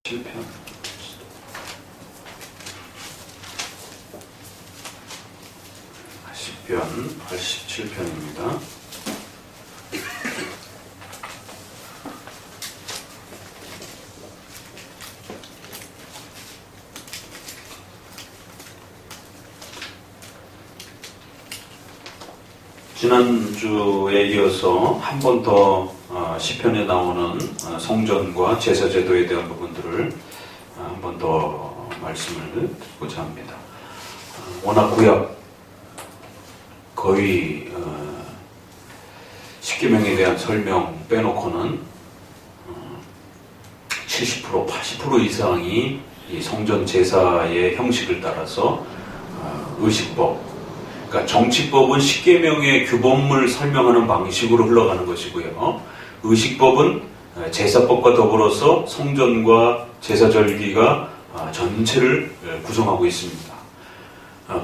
7편. 시편 87편입니다. 지난주에 이어서 한 번 더 시편에 나오는 성전과 제사제도에 대한 부분들을 한 번 더 말씀을 드리고자 합니다. 워낙 구약 거의 십계명에 대한 설명 빼놓고는 70%, 80% 이상이 이 성전 제사의 형식을 따라서 의식법, 그러니까 정치법은 십계명의 규범을 설명하는 방식으로 흘러가는 것이고요. 의식법은 제사법과 더불어서 성전과 제사절기가 전체를 구성하고 있습니다.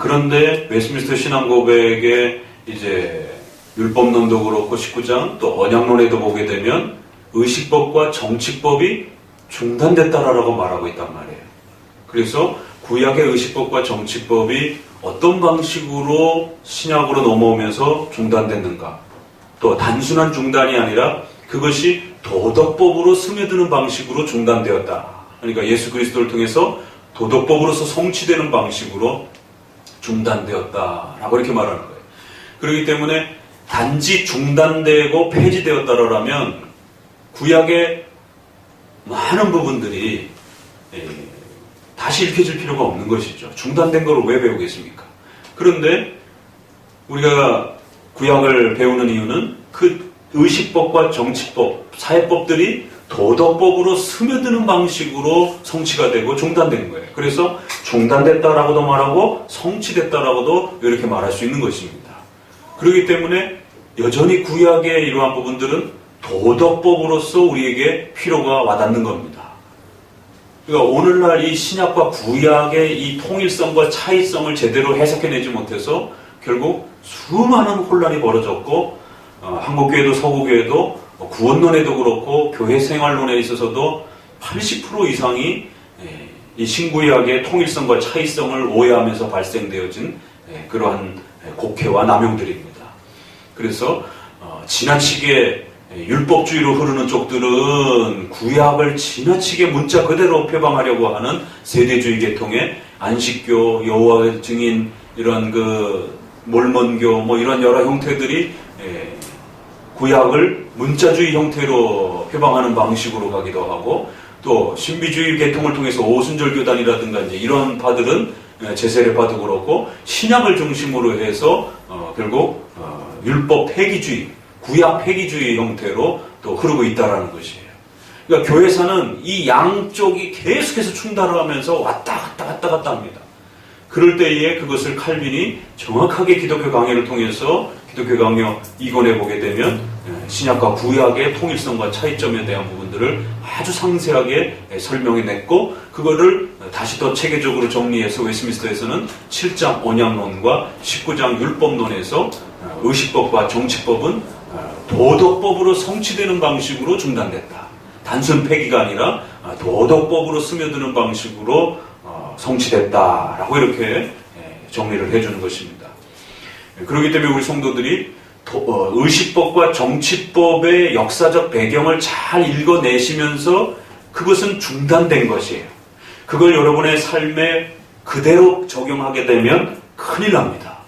그런데 웨스트민스터 신앙고백의 이제 율법론도 그렇고 19장 또 언약론에도 보게 되면 의식법과 정치법이 중단됐다라고 말하고 있단 말이에요. 그래서 구약의 의식법과 정치법이 어떤 방식으로 신약으로 넘어오면서 중단됐는가? 또 단순한 중단이 아니라 그것이 도덕법으로 스며드는 방식으로 중단되었다. 그러니까 예수 그리스도를 통해서 도덕법으로서 성취되는 방식으로 중단되었다라고 이렇게 말하는 거예요. 그렇기 때문에 단지 중단되고 폐지되었다라면 구약의 많은 부분들이 다시 읽혀질 필요가 없는 것이죠. 중단된 걸 왜 배우겠습니까? 그런데 우리가 구약을 배우는 이유는 그 의식법과 정치법, 사회법들이 도덕법으로 스며드는 방식으로 성취가 되고 중단된 거예요. 그래서 중단됐다라고도 말하고 성취됐다라고도 이렇게 말할 수 있는 것입니다. 그렇기 때문에 여전히 구약의 이러한 부분들은 도덕법으로서 우리에게 필요가 와닿는 겁니다. 그러니까 오늘날 이 신약과 구약의 이 통일성과 차이성을 제대로 해석해내지 못해서 결국 수많은 혼란이 벌어졌고 한국교회도 서구교회도 구원론에도 그렇고 교회 생활론에 있어서도 80% 이상이 이 신구약의 통일성과 차이성을 오해하면서 발생되어진 그러한 곡해와 남용들입니다. 그래서 지나치게 율법주의로 흐르는 쪽들은 구약을 지나치게 문자 그대로 표방하려고 하는 세대주의 계통의 안식교, 여호와 증인 이런 그 몰몬교 뭐 이런 여러 형태들이 구약을 문자주의 형태로 표방하는 방식으로 가기도 하고 또 신비주의 계통을 통해서 오순절 교단이라든가 이제 이런 파들은 제세례파도 그렇고 신약을 중심으로 해서 결국 율법 폐기주의, 구약 폐기주의 형태로 또 흐르고 있다라는 것이에요. 그러니까 교회사는 이 양쪽이 계속해서 충돌하면서 왔다 갔다 합니다. 그럴 때에 그것을 칼빈이 정확하게 기독교 강해를 통해서 기독교 강해 이권해 보게 되면 신약과 구약의 통일성과 차이점에 대한 부분들을 아주 상세하게 설명해냈고 그거를 다시 더 체계적으로 정리해서 웨스트민스터에서는 7장 언약론과 19장 율법론에서 의식법과 정치법은 도덕법으로 성취되는 방식으로 중단됐다. 단순 폐기가 아니라 도덕법으로 스며드는 방식으로 성취됐다라고 이렇게 정리를 해주는 것입니다. 그렇기 때문에 우리 성도들이 의식법과 정치법의 역사적 배경을 잘 읽어내시면서 그것은 중단된 것이에요. 그걸 여러분의 삶에 그대로 적용하게 되면 큰일 납니다.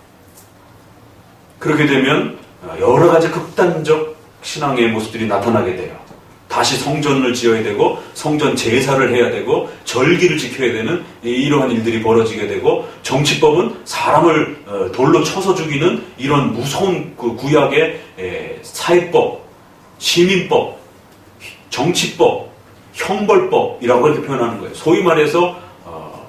그렇게 되면 여러 가지 극단적 신앙의 모습들이 나타나게 돼요. 다시 성전을 지어야 되고 성전 제사를 해야 되고 절기를 지켜야 되는 이러한 일들이 벌어지게 되고 정치법은 사람을 돌로 쳐서 죽이는 이런 무서운 그 구약의 사회법, 시민법, 정치법, 형벌법이라고 이렇게 표현하는 거예요. 소위 말해서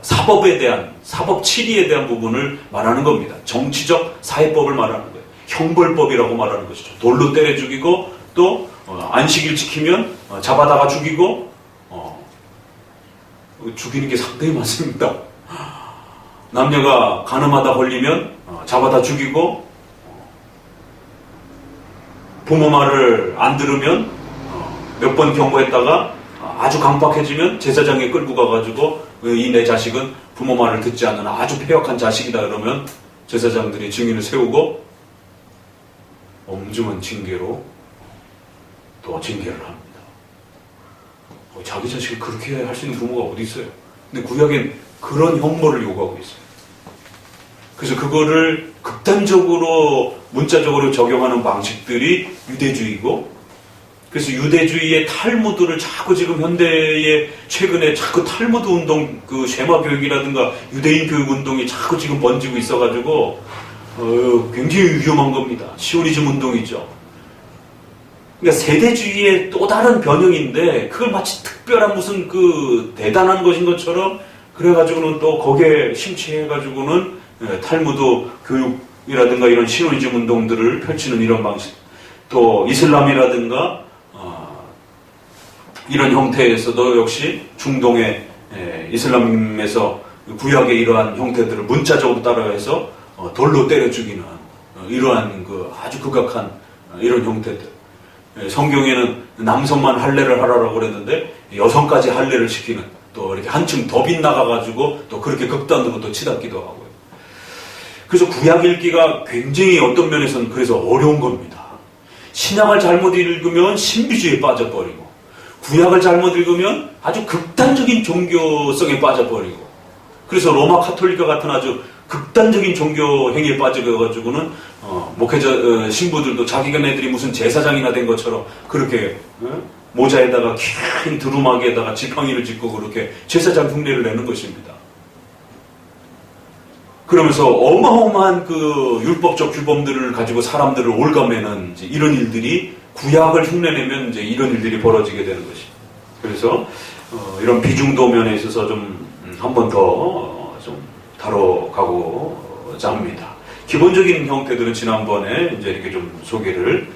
사법에 대한 사법 치리에 대한 부분을 말하는 겁니다. 정치적 사회법을 말하는 거예요. 형벌법이라고 말하는 것이죠. 돌로 때려 죽이고 또 안식일 지키면 잡아다가 죽이고 죽이는 게 상당히 많습니다. 남녀가 간음하다 걸리면 잡아다 죽이고 부모 말을 안 들으면 몇 번 경고했다가 아주 강박해지면 제사장에 끌고 가가지고 이 내 자식은 부모 말을 듣지 않는 아주 폐역한 자식이다 그러면 제사장들이 증인을 세우고 엄중한 징계로 또 징계를 합니다. 자기 자식을 그렇게 할 수 있는 부모가 어디 있어요? 근데 구약엔 그런 형벌을 요구하고 있어요. 그래서 그거를 극단적으로 문자적으로 적용하는 방식들이 유대주의고, 그래서 유대주의의 탈무드를 자꾸 지금 현대에 최근에 자꾸 탈무드 운동, 그 쉐마 교육이라든가 유대인 교육 운동이 자꾸 지금 번지고 있어가지고 굉장히 위험한 겁니다. 시오니즘 운동이죠. 그러니까 세대주의의 또 다른 변형인데 그걸 마치 특별한 무슨 그 대단한 것인 것처럼 그래가지고는 또 거기에 심취해가지고는 탈무드 교육이라든가 이런 시오니즘 운동들을 펼치는 이런 방식, 또 이슬람이라든가 이런 형태에서도 역시 중동의 이슬람에서 구약의 이러한 형태들을 문자적으로 따라해서 돌로 때려 죽이는 이러한 그 아주 극악한 이런 형태들. 성경에는 남성만 할례를 하라고 그랬는데 여성까지 할례를 시키는, 또 이렇게 한층 더 빗나가가지고 또 그렇게 극단으로 또 치닫기도 하고요. 그래서 구약 읽기가 굉장히 어떤 면에서는 그래서 어려운 겁니다. 신약을 잘못 읽으면 신비주의에 빠져버리고, 구약을 잘못 읽으면 아주 극단적인 종교성에 빠져버리고, 그래서 로마 카톨릭과 같은 아주 극단적인 종교 행위에 빠져가지고는 목회자 신부들도 자기네들이 무슨 제사장이나 된 것처럼 그렇게 모자에다가 긴 두루마기에다가 지팡이를 짚고 그렇게 제사장 흉내를 내는 것입니다. 그러면서 어마어마한 그 율법적 규범들을 가지고 사람들을 올가매는 이제 이런 일들이, 구약을 흉내내면 이제 이런 일들이 벌어지게 되는 것입니다. 그래서 이런 비중도 면에 있어서 좀 한 번 더 좀 다뤄가고자 합니다. 기본적인 형태들은 지난번에 이제 이렇게 좀 소개를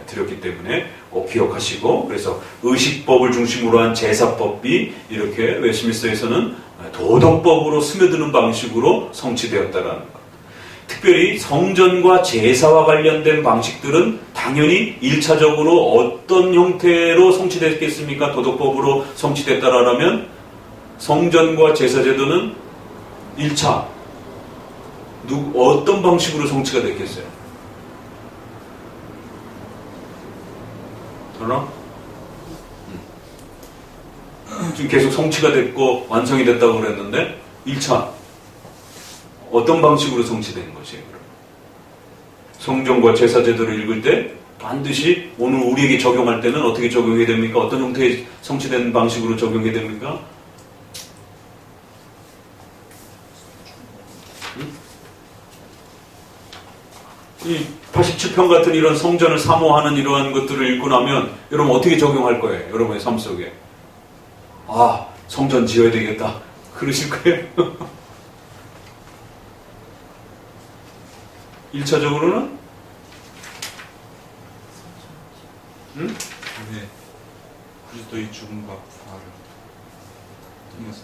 드렸기 때문에 기억하시고, 그래서 의식법을 중심으로 한 제사법이 이렇게 웨스트민스터에서는 도덕법으로 스며드는 방식으로 성취되었다라는 것. 특별히 성전과 제사와 관련된 방식들은 당연히 1차적으로 어떤 형태로 성취됐겠습니까? 도덕법으로 성취됐다라면 성전과 제사 제도는 1차 어떤 방식으로 성취가 됐겠어요? 그러나? 지금 계속 성취가 됐고 완성이 됐다고 그랬는데 1차 어떤 방식으로 성취된 것이에요? 성전과 제사 제도를 읽을 때 반드시 오늘 우리에게 적용할 때는 어떻게 적용해야 됩니까? 어떤 형태의 성취된 방식으로 적용해야 됩니까? 이 87편 같은 이런 성전을 사모하는 이러한 것들을 읽고 나면 여러분 어떻게 적용할 거예요? 여러분의 삶 속에. 아, 성전 지어야 되겠다. 그러실 거예요? 1차적으로는? 응? 네. 그리스도의 죽음과 부활을 통해서.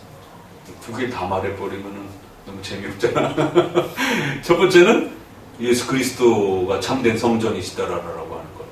두 개 다 말해버리면 너무 재미없잖아. 첫 번째는 예수 그리스도가 참된 성전이시다라고 하는 것.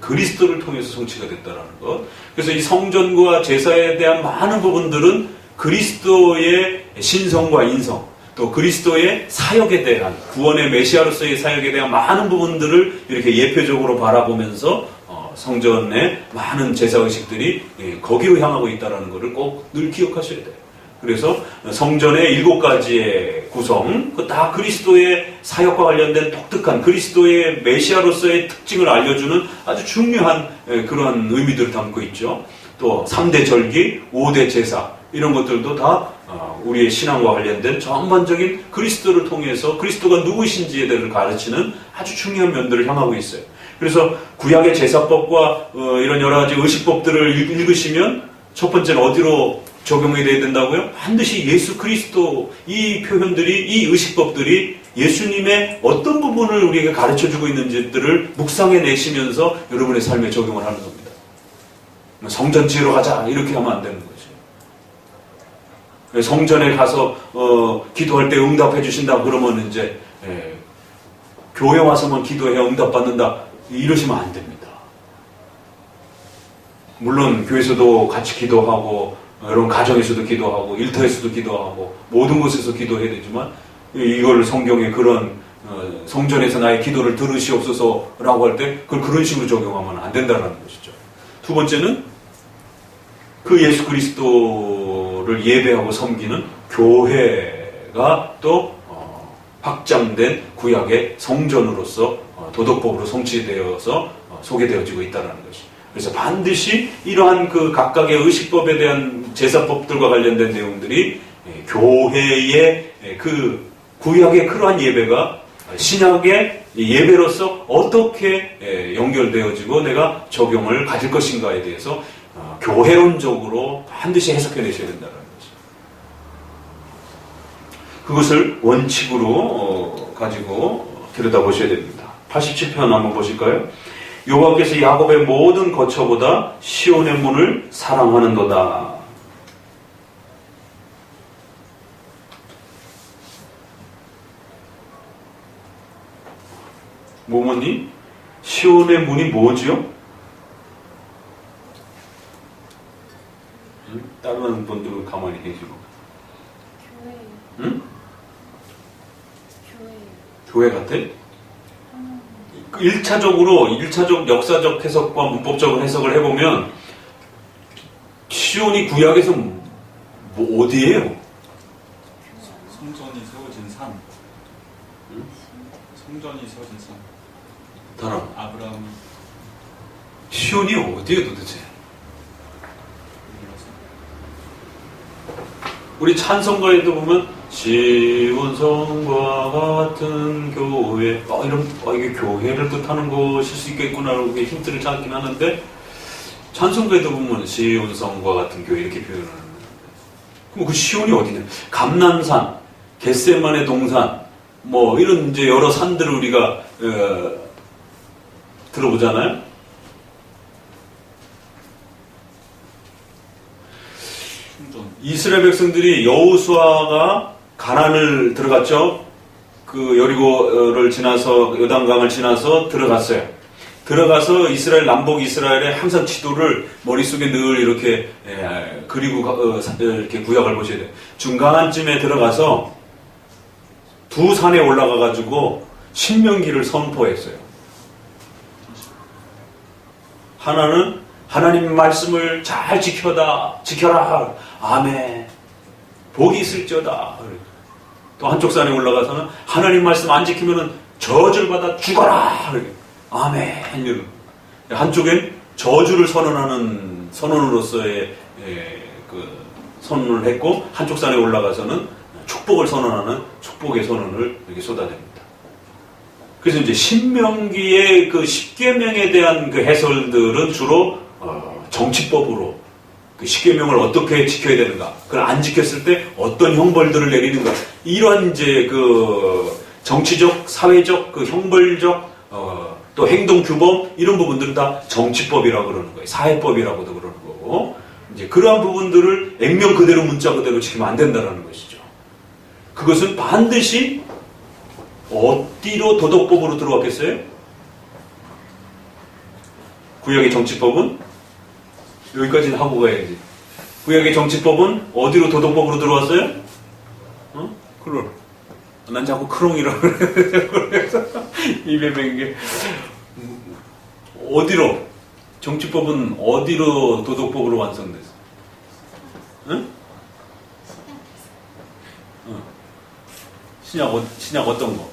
그리스도를 통해서 성취가 됐다라는 것. 그래서 이 성전과 제사에 대한 많은 부분들은 그리스도의 신성과 인성, 또 그리스도의 사역에 대한, 구원의 메시아로서의 사역에 대한 많은 부분들을 이렇게 예표적으로 바라보면서 성전의 많은 제사의식들이 거기로 향하고 있다는 것을 꼭 늘 기억하셔야 돼요. 그래서 성전의 7가지의 구성, 다 그리스도의 사역과 관련된 독특한 그리스도의 메시아로서의 특징을 알려주는 아주 중요한 그러한 의미들을 담고 있죠. 또 3대 절기, 5대 제사, 이런 것들도 다 우리의 신앙과 관련된 전반적인 그리스도를 통해서 그리스도가 누구신지에 대해서 가르치는 아주 중요한 면들을 향하고 있어요. 그래서 구약의 제사법과 이런 여러 가지 의식법들을 읽으시면 첫 번째는 어디로 적용이 돼야 된다고요? 반드시 예수 그리스도, 이 표현들이, 이 의식법들이 예수님의 어떤 부분을 우리에게 가르쳐주고 있는지들을 묵상해 내시면서 여러분의 삶에 적용을 하는 겁니다. 성전 지으러 가자 이렇게 하면 안 되는 거죠. 성전에 가서 기도할 때 응답해 주신다 그러면 이제 교회 와서만 기도해야 응답받는다 이러시면 안 됩니다. 물론 교회에서도 같이 기도하고 여러분 가정에서도 기도하고 일터에서도 기도하고 모든 곳에서 기도해야 되지만 이걸 성경에 그런 성전에서 나의 기도를 들으시옵소서라고 할 때 그걸 그런 식으로 적용하면 안 된다는 것이죠. 두 번째는 그 예수 그리스도를 예배하고 섬기는 교회가 또 확장된 구약의 성전으로서 도덕법으로 성취되어서 소개되어지고 있다는 것이. 그래서 반드시 이러한 그 각각의 의식법에 대한 제사법들과 관련된 내용들이 교회의 그 구약의 그러한 예배가 신약의 예배로서 어떻게 연결되어지고 내가 적용을 가질 것인가에 대해서 교회론적으로 반드시 해석해내셔야 된다는 거죠. 그것을 원칙으로 가지고 들여다보셔야 됩니다. 87편 한번 보실까요? 여호와께서 야곱의 모든 거처보다 시온의 문을 사랑하는도다. 뭐뭐니? 시온의 문이 뭐지요? 다른 분들은 가만히 계시고. 교회. 응? 교회. 교회 같아? 1차적 역사적 해석과 문법적 해석을 해보면 시온이 구약에서 뭐 어디예요? 성전이 세워진 산. 응? 성전이 세워진 산. 다른 아브라함이 시온이 어디예요 도대체? 우리 찬송가에도 보면 시온 성과 같은 교회 이게 교회를 뜻하는 것일 수 있겠구나라고 힌트를 찾긴 하는데 찬송가에도 보면 시온 성과 같은 교회 이렇게 표현을 하는데 그럼 그 시온이 어디냐? 감난산, 겟세만의 동산 뭐 이런 이제 여러 산들을 우리가 들어보잖아요. 이스라엘 백성들이 여호수아가 가나안을 들어갔죠. 그 여리고를 지나서 요단강을 지나서 들어갔어요. 들어가서 이스라엘 남북 이스라엘의 항상 지도를 머릿속에 늘 이렇게 그리고 이렇게 구약을 보셔야 돼요. 중간쯤에 들어가서 두 산에 올라가 가지고 신명기를 선포했어요. 하나는 하나님 말씀을 잘 지켜라. 아멘. 복이 있을지어다. 또 한쪽 산에 올라가서는 하나님 말씀 안 지키면은 저주를 받아 죽어라. 아멘. 한쪽엔 저주를 선언하는 선언으로서의 그 선언을 했고 한쪽 산에 올라가서는 축복을 선언하는 축복의 선언을 이렇게 쏟아냅니다. 그래서 이제 신명기의 그 10계명에 대한 그 해설들은 주로 정치법으로 그 10계명을 어떻게 지켜야 되는가, 그걸 안 지켰을 때 어떤 형벌들을 내리는가, 이런 이제 그 정치적, 사회적, 그 형벌적, 또 행동 규범 이런 부분들은 다 정치법이라고 그러는 거예요. 사회법이라고도 그러는 거고, 이제 그러한 부분들을 액면 그대로 문자 그대로 지키면 안 된다라는 것이죠. 그것은 반드시 어디로 도덕법으로 들어왔겠어요? 구약의 정치법은 여기까지는 하고 가야지. 구약의 정치법은 어디로 도덕법으로 들어왔어요? 크롱. 난 자꾸 크롱이라고 그래서 입에 뱉은 게 어디로? 정치법은 어디로 도덕법으로 완성됐어? 응? 신약 어떤 거?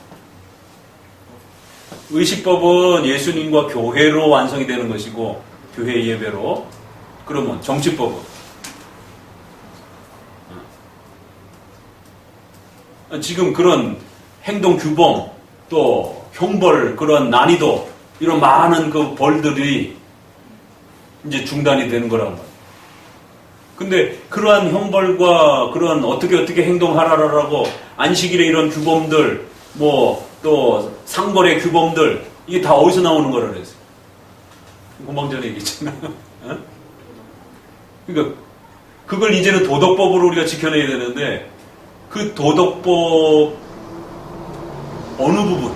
의식법은 예수님과 교회로 완성이 되는 것이고 교회 예배로. 그러면 정치법은 지금 그런 행동 규범 또 형벌 그런 난이도 이런 많은 그 벌들이 이제 중단이 되는 거란 말이에요. 근데 그러한 형벌과 그런 어떻게 행동하라라고 안식일의 이런 규범들 뭐 또 상벌의 규범들 이게 다 어디서 나오는 거라 그랬어요? 금방 전에 얘기했잖아. 그러니까 그걸 이제는 도덕법으로 우리가 지켜내야 되는데 그 도덕법 어느 부분?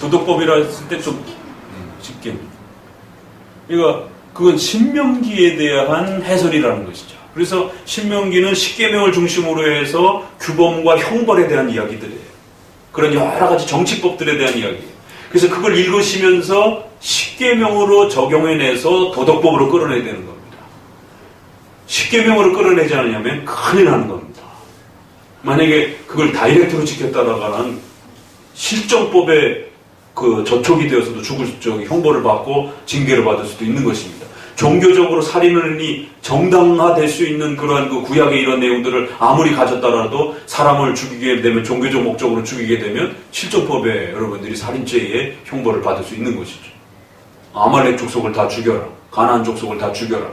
도덕법이라 했을 때 좀 쉽게 그러니까 그건 신명기에 대한 해설이라는 것이죠. 그래서 신명기는 십계명을 중심으로 해서 규범과 형벌에 대한 이야기들이에요. 그런 여러 가지 정치법들에 대한 이야기예요. 그래서 그걸 읽으시면서 십계명으로 적용해내서 도덕법으로 끌어내야 되는 겁니다. 십계명으로 끌어내지 않으면 큰일 나는 겁니다. 만약에 그걸 다이렉트로 지켰다라가는 실정법에 그 저촉이 되어서도 죽을 형벌을 받고 징계를 받을 수도 있는 것입니다. 종교적으로 살인이 정당화될 수 있는 그러한 그 구약의 이런 내용들을 아무리 가졌더라도 사람을 죽이게 되면 종교적 목적으로 죽이게 되면 실정법에 여러분들이 살인죄의 형벌을 받을 수 있는 것이죠. 아말렉 족속을 다 죽여라. 가나안 족속을 다 죽여라.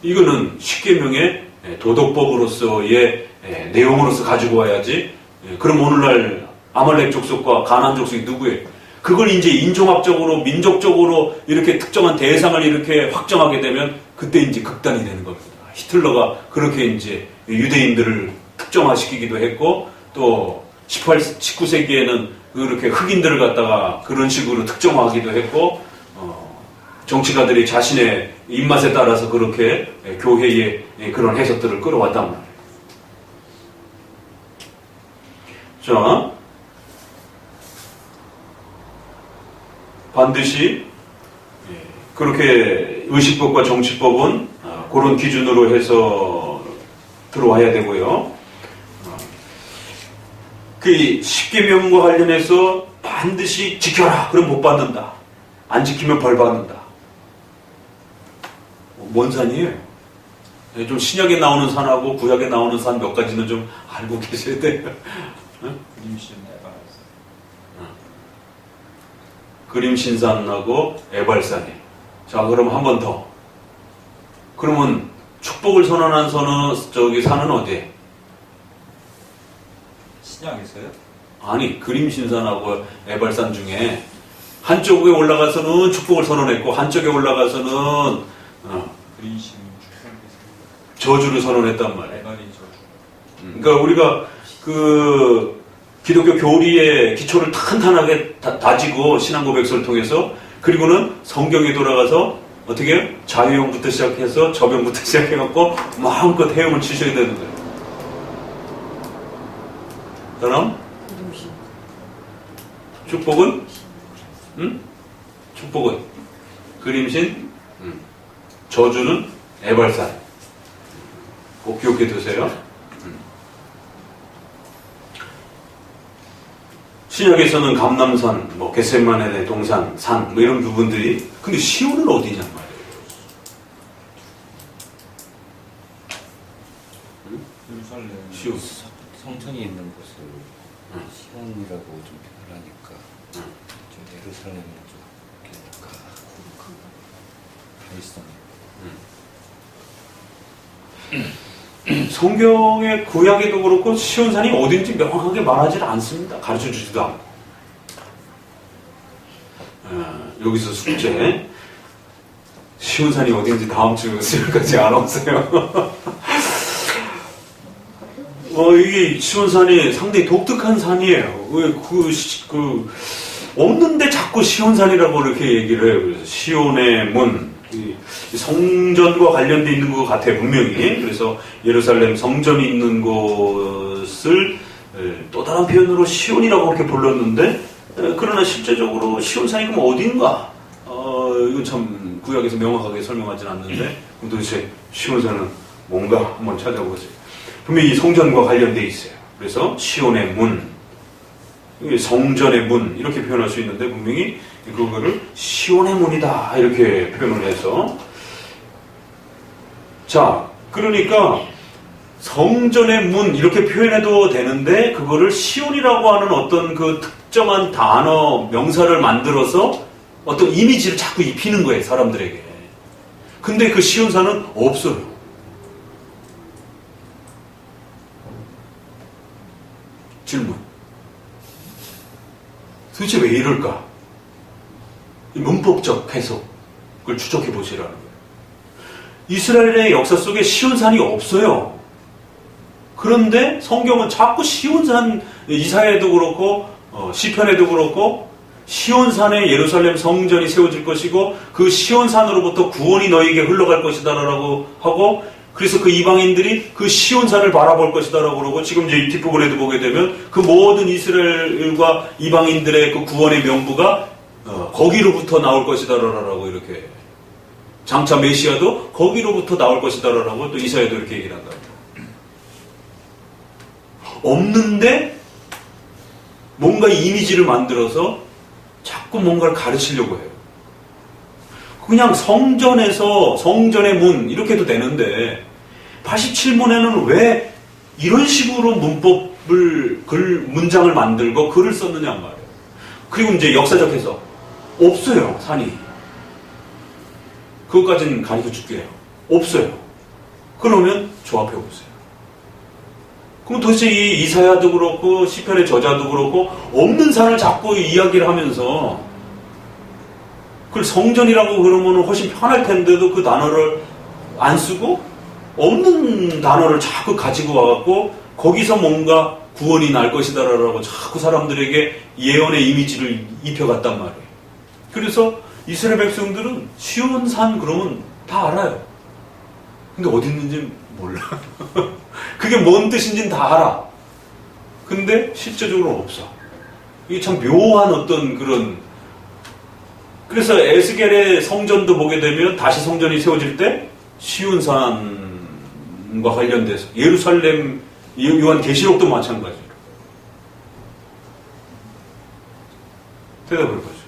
이거는 십계명의 도덕법으로서의 내용으로서 가지고 와야지. 그럼 오늘날 아말렉 족속과 가나안 족속이 누구예요? 그걸 이제 인종학적으로, 민족적으로 이렇게 특정한 대상을 이렇게 확정하게 되면 그때 이제 극단이 되는 겁니다. 히틀러가 그렇게 이제 유대인들을 특정화시키기도 했고 또 19세기에는 그렇게 흑인들을 갖다가 그런 식으로 특정화하기도 했고 정치가들이 자신의 입맛에 따라서 그렇게 교회의 그런 해석들을 끌어왔단 말이에요. 자, 반드시 그렇게 의식법과 정치법은 그런 기준으로 해서 들어와야 되고요. 그 십계명과 관련해서 반드시 지켜라. 그럼 못 받는다. 안 지키면 벌 받는다. 뭔 산이에요? 좀 신약에 나오는 산하고 구약에 나오는 산 몇 가지는 좀 알고 계셔야 돼요. 그림신산하고 에발산이. 자, 그럼 한 번 더. 그러면 축복을 선언한 산은 어디에? 신약에서요? 아니, 그림신산하고 에발산 중에 한쪽에 올라가서는 축복을 선언했고 한쪽에 올라가서는 그림신 저주를 선언했단 말이에요. 에발이 저주. 그러니까 우리가 그 기독교 교리의 기초를 탄탄하게 다지고 신앙 고백서를 통해서 그리고는 성경에 돌아가서 어떻게 해요? 자유형부터 시작해서 저병부터 시작해갖고 마음껏 헤엄을 치셔야 되는 거예요. 그럼 축복은? 응? 축복은 그림신, 저주는 에발산. 꼭 기억해 두세요. 신약에서는 감람산, 뭐 겟세마네 동산, 산, 뭐 이런 부분들이. 근데 시온은 어디냔 말이에요. 예루살렘. 시온. 성전이 있는 곳을 시온이라고 좀 표현하니까 좀 예루살렘은 좀 이렇게 다 있어. 성경의 구약에도 그렇고 시온산이 어딘지 명확하게 말하지 않습니다. 가르쳐 주지도 않고. 여기서 숙제. 시온산이 어딘지 다음 주 수요일까지 알아보세요. 이게 시온산이 상당히 독특한 산이에요. 없는데 자꾸 시온산이라고 이렇게 얘기를 해요. 그래서 시온의 문. 성전과 관련되어 있는 것 같아요, 분명히. 그래서 예루살렘 성전이 있는 곳을 또 다른 표현으로 시온이라고 그렇게 불렀는데, 그러나 실제적으로 시온산이 그럼 어딘가? 이건 참 구약에서 명확하게 설명하진 않는데, 도대체 시온산은 뭔가 한번 찾아보세요. 분명히 성전과 관련되어 있어요. 그래서 시온의 문, 성전의 문 이렇게 표현할 수 있는데 분명히 그거를 시온의 문이다 이렇게 표현을 해서 자 그러니까 성전의 문 이렇게 표현해도 되는데 그거를 시온이라고 하는 어떤 그 특정한 단어 명사를 만들어서 어떤 이미지를 자꾸 입히는 거예요 사람들에게. 근데 그 시온산은 없어요. 질문. 도대체 왜 이럴까? 이 문법적 해석을 추적해 보시라는 거예요. 이스라엘의 역사 속에 시온산이 없어요. 그런데 성경은 자꾸 시온산, 이사야에도 그렇고 시편에도 그렇고 시온산에 예루살렘 성전이 세워질 것이고 그 시온산으로부터 구원이 너희에게 흘러갈 것이다라고 하고 그래서 그 이방인들이 그 시온산을 바라볼 것이다라고 그러고 지금 이제 이 뒷부분에도 보게 되면 그 모든 이스라엘과 이방인들의 그 구원의 명부가 거기로부터 나올 것이다라고 이렇게 장차 메시아도 거기로부터 나올 것이다라고 또 이사야도 이렇게 얘기를 한다. 없는데 뭔가 이미지를 만들어서 자꾸 뭔가를 가르치려고 해요. 그냥 성전에서 성전의 문 이렇게 해도 되는데 87문에는 왜 이런 식으로 문법을 문장을 만들고 글을 썼느냐 말이에요. 그리고 이제 역사적 해석 없어요. 산이 그것까지는 가리켜 줄게요. 없어요. 그러면 조합해 보세요. 그럼 도대체 이 이사야도 그렇고 시편의 저자도 그렇고 없는 산을 자꾸 이야기를 하면서 그걸 성전이라고 그러면 훨씬 편할 텐데도 그 단어를 안 쓰고 없는 단어를 자꾸 가지고 와갖고 거기서 뭔가 구원이 날 것이다라고 자꾸 사람들에게 예언의 이미지를 입혀갔단 말이에요. 그래서 이스라엘 백성들은 시온산 그러면 다 알아요. 근데 어디 있는지 몰라. 그게 뭔 뜻인지는 다 알아. 근데 실제적으로 없어. 이게 참 묘한 어떤 그런. 그래서 에스겔의 성전도 보게 되면 다시 성전이 세워질 때 시온산과 관련돼서 예루살렘 요한계시록도 마찬가지로 대답을 보죠.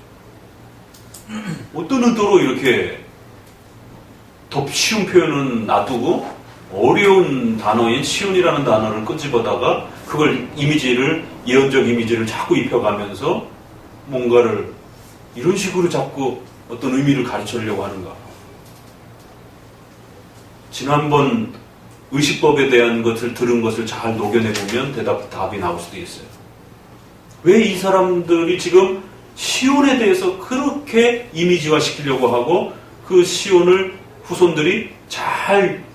어떤 의도로 이렇게 더 쉬운 표현은 놔두고 어려운 단어인 시온이라는 단어를 끄집어다가 그걸 이미지를 예언적 이미지를 자꾸 입혀가면서 뭔가를 이런 식으로 자꾸 어떤 의미를 가르치려고 하는가. 지난번 의식법에 대한 것을 들은 것을 잘 녹여내보면 답이 나올 수도 있어요. 왜 이 사람들이 지금 시온에 대해서 그렇게 이미지화 시키려고 하고 그 시온을 후손들이 잘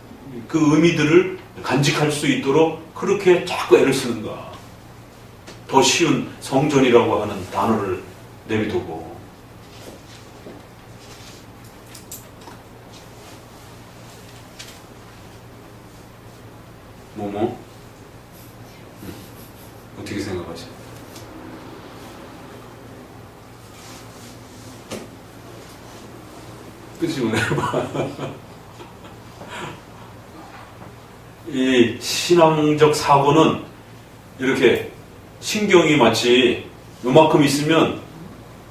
그 의미들을 간직할 수 있도록 그렇게 자꾸 애를 쓰는가. 더 쉬운 성전이라고 하는 단어를 내비두고. 어떻게 생각하세요? 끄집어내봐. 이 신앙적 사고는 이렇게 신경이 마치 요만큼 있으면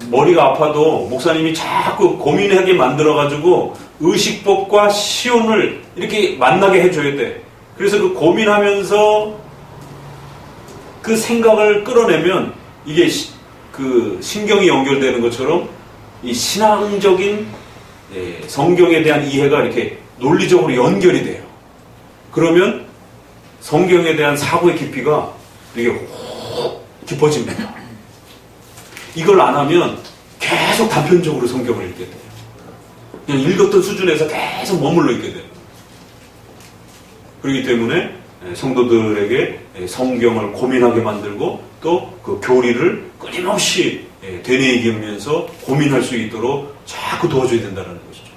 머리가 아파도 목사님이 자꾸 고민하게 만들어가지고 의식법과 시온을 이렇게 만나게 해줘야 돼. 그래서 그 고민하면서 그 생각을 끌어내면 이게 그 신경이 연결되는 것처럼 이 신앙적인 성경에 대한 이해가 이렇게 논리적으로 연결이 돼요. 그러면 성경에 대한 사고의 깊이가 이게 확 깊어집니다. 이걸 안 하면 계속 단편적으로 성경을 읽게 돼요. 그냥 읽었던 수준에서 계속 머물러 있게 돼요. 그렇기 때문에 성도들에게 성경을 고민하게 만들고 또 그 교리를 끊임없이 되뇌이면서 고민할 수 있도록 자꾸 도와줘야 된다는 것이죠.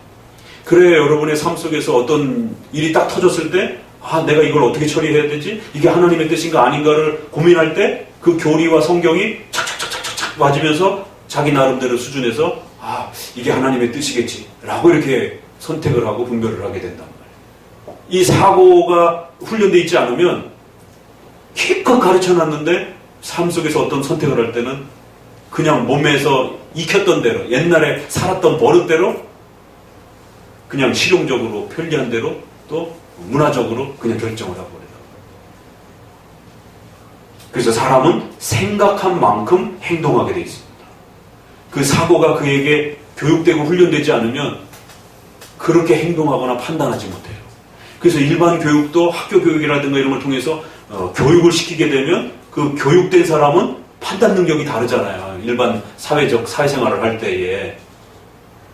그래 여러분의 삶 속에서 어떤 일이 딱 터졌을 때 내가 이걸 어떻게 처리해야 되지? 이게 하나님의 뜻인가 아닌가를 고민할 때 그 교리와 성경이 착착착착착 맞으면서 자기 나름대로 수준에서 이게 하나님의 뜻이겠지 라고 이렇게 선택을 하고 분별을 하게 된단 말이에요. 이 사고가 훈련되어 있지 않으면 기껏 가르쳐놨는데 삶 속에서 어떤 선택을 할 때는 그냥 몸에서 익혔던 대로 옛날에 살았던 버릇대로 그냥 실용적으로 편리한 대로 또 문화적으로 그냥 결정을 하고 그래요. 그래서 사람은 생각한 만큼 행동하게 되어 있습니다. 그 사고가 그에게 교육되고 훈련되지 않으면 그렇게 행동하거나 판단하지 못해요. 그래서 일반 교육도 학교 교육이라든가 이런 걸 통해서 교육을 시키게 되면 그 교육된 사람은 판단 능력이 다르잖아요. 일반 사회생활을 할 때에.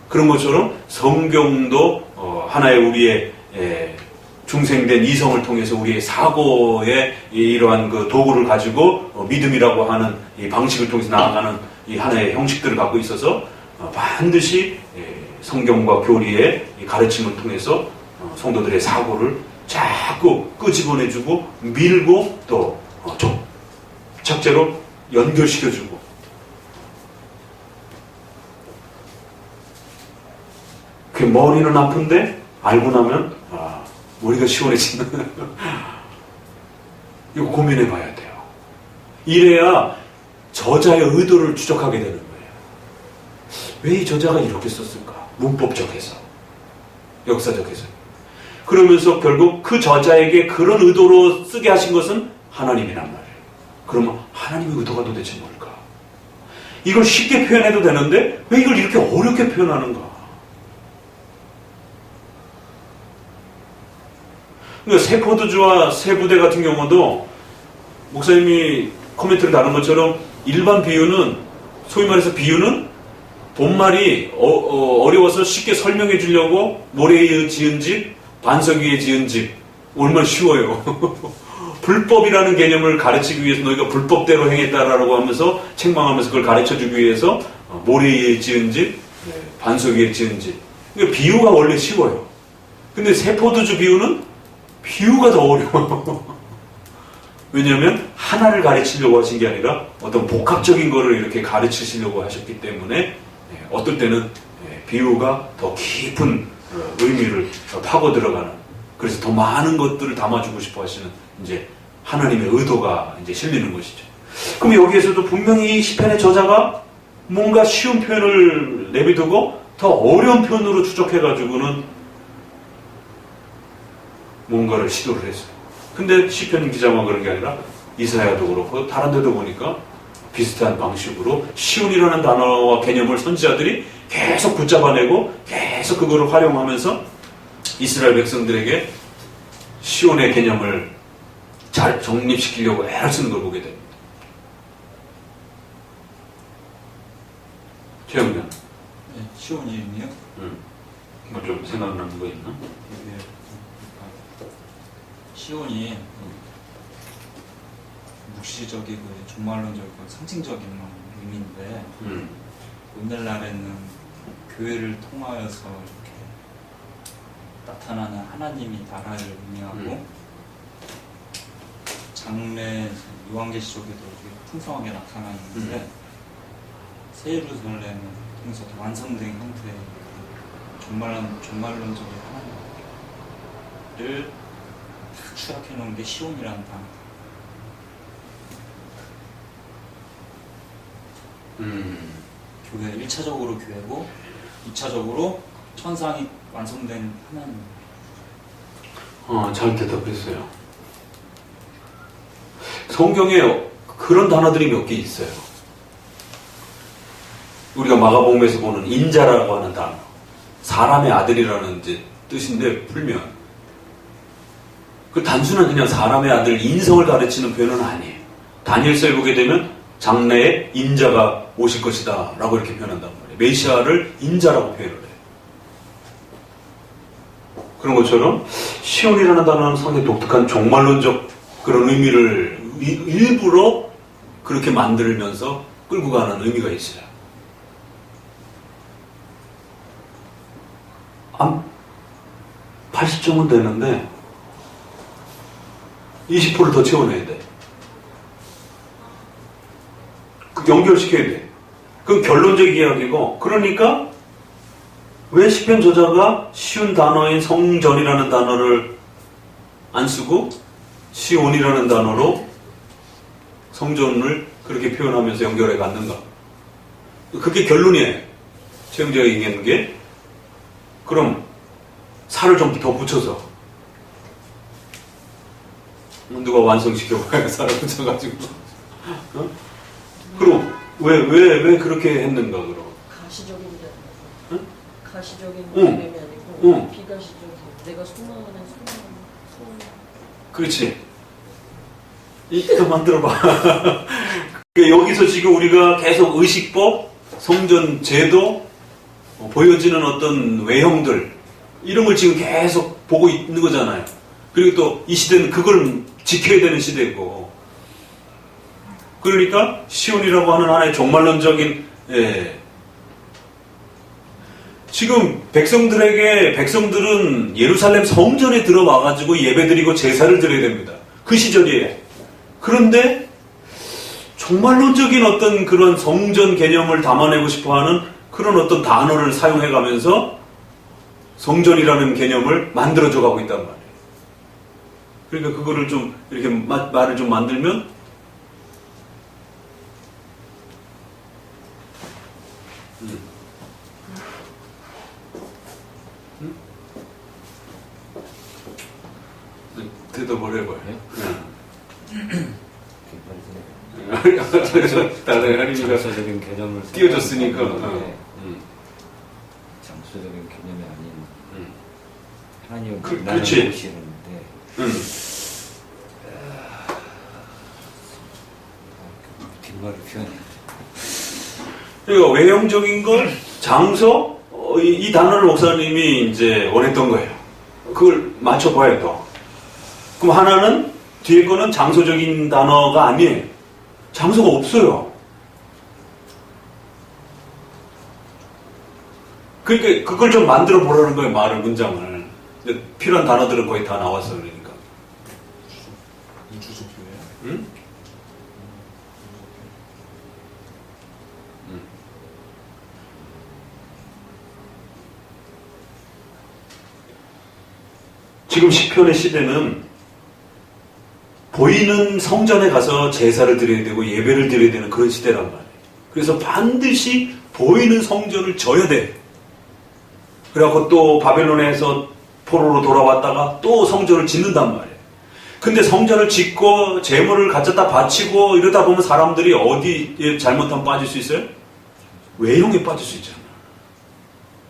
그런 것처럼 성경도 하나의 우리의 중생된 이성을 통해서 우리의 사고의 이러한 그 도구를 가지고 믿음이라고 하는 이 방식을 통해서 나아가는 이 하나의 형식들을 갖고 있어서 반드시 성경과 교리의 이 가르침을 통해서 성도들의 사고를 자꾸 끄집어내주고 밀고 또 적재로 연결시켜주고 그 머리는 아픈데 알고 나면 머리가 시원해지는 이거 고민해 봐야 돼요. 이래야 저자의 의도를 추적하게 되는 거예요. 왜 이 저자가 이렇게 썼을까? 문법적해서, 역사적해서. 그러면서 결국 그 저자에게 그런 의도로 쓰게 하신 것은 하나님이란 말이에요. 그러면 하나님의 의도가 도대체 뭘까? 이걸 쉽게 표현해도 되는데 왜 이걸 이렇게 어렵게 표현하는가? 그러니까 세포도주와 세부대 같은 경우도 목사님이 코멘트를 다룬 것처럼 일반 비유는, 소위 말해서 비유는 본말이 어려워서 쉽게 설명해 주려고 모래에 지은 집, 반석 위에 지은 집, 얼마나 쉬워요. 불법이라는 개념을 가르치기 위해서 너희가 불법대로 행했다라고 하면서 책망하면서 그걸 가르쳐주기 위해서 모래에 지은 집, 반석 위에 지은 집. 그러니까 비유가 원래 쉬워요. 근데 세포도주 비유는 비유가 더 어려워. 왜냐하면 하나를 가르치려고 하신 게 아니라 어떤 복합적인 거를 이렇게 가르치시려고 하셨기 때문에 어떨 때는 비유가 더 깊은 의미를 파고 들어가는, 그래서 더 많은 것들을 담아주고 싶어 하시는 이제 하나님의 의도가 이제 실리는 것이죠. 그럼 여기에서도 분명히 이 시편의 저자가 뭔가 쉬운 표현을 내비두고 더 어려운 표현으로 추적해가지고는 뭔가를 시도를 했어요. 근데 시편 기자만 그런 게 아니라 이사야도 그렇고 다른 데도 보니까 비슷한 방식으로 시온이라는 단어와 개념을 선지자들이 계속 붙잡아내고 계속 그거를 활용하면서 이스라엘 백성들에게 시온의 개념을 잘 정립시키려고 애를 쓰는 걸 보게 됩니다. 최영준. 네, 시온 이름이요? 뭐 좀 생각나는 거 있나? 시온이 묵시적이고 종말론적이고 상징적인 의미인데 오늘날에는 교회를 통하여서 이렇게 나타나는 하나님이 나라를 의미하고 장래 요한계시록에도 풍성하게 나타나는데 새 예루살렘을 통해서 완성된 형태의 종말론적인 하나님을 추락해 놓은 게 시온이라는 단어. 교회 1차적으로 교회고 2차적으로 천상이 완성된 하나님. 잘 대답했어요. 성경에 그런 단어들이 몇 개 있어요. 우리가 마가복음에서 보는 인자라고 하는 단어, 사람의 아들이라는 이제 뜻인데 풀면 그 단순한 그냥 사람의 아들 인성을 가르치는 표현은 아니에요. 다니엘서에 보게 되면 장래에 인자가 오실 것이다 라고 이렇게 표현한단 말이에요. 메시아를 인자라고 표현을 해요. 그런 것처럼 시온이라는 단어는 상당히 독특한 종말론적 그런 의미를 일부러 그렇게 만들면서 끌고 가는 의미가 있어요. 한 80점은 되는데 20%를 더 채워내야 돼. 연결시켜야 돼. 그건 결론적 이야기고, 그러니까 왜 시편 저자가 쉬운 단어인 성전이라는 단어를 안 쓰고 시온이라는 단어로 성전을 그렇게 표현하면서 연결해 갔는가? 그게 결론이에요. 최영재가 얘기하는 게. 그럼 살을 좀 더 붙여서 누가 완성시켜봐야 살을 붙여가지고. 그럼 왜 그렇게 했는가 그럼? 가시적인 게 응? 가시적인 응. 개념이 아니고 비가시적인, 내가 소망하는 소망. 그렇지. 이거 만들어봐. 여기서 지금 우리가 계속 의식법, 성전 제도, 보여지는 어떤 외형들, 이런 걸 지금 계속 보고 있는 거잖아요. 그리고 또 이 시대는 그걸 지켜야 되는 시대고, 그러니까 시온이라고 하는 하나의 종말론적인 지금 백성들은 예루살렘 성전에 들어와가지고 예배드리고 제사를 드려야 됩니다. 그 시절이에요. 그런데 종말론적인 어떤 그런 성전 개념을 담아내고 싶어하는 그런 어떤 단어를 사용해가면서 성전이라는 개념을 만들어줘 가고 있단 말이에요. 그러니까 그거를 좀 이렇게 말을 좀 만들면 대답을 해봐요. 다들 하림이가 장소적인 개념을 띄워줬으니까. 장소적인 개념이 아닌 하나님을 그렇지. 만나는 곳이었는데 뒷말을 표현해. 그러니까 외형적인 걸 장소 이 단어를 목사님이 이제 원했던 거예요. 그걸 맞춰봐야 또. 그럼 하나는 뒤에 거는 장소적인 단어가 아니에요. 장소가 없어요. 그러니까 그걸 좀 만들어 보라는 거예요. 말을 문장을. 근데 필요한 단어들은 거의 다 나왔어 그러니까. 우주소표예요? 응? 지금 시편의 시대는 보이는 성전에 가서 제사를 드려야 되고 예배를 드려야 되는 그런 시대란 말이에요. 그래서 반드시 보이는 성전을 져야 돼. 그래갖고 또 바벨론에서 포로로 돌아왔다가 또 성전을 짓는단 말이에요. 근데 성전을 짓고 제물을 갖다 바치고 이러다 보면 사람들이 어디에 잘못하면 빠질 수 있어요? 외형에 빠질 수 있잖아.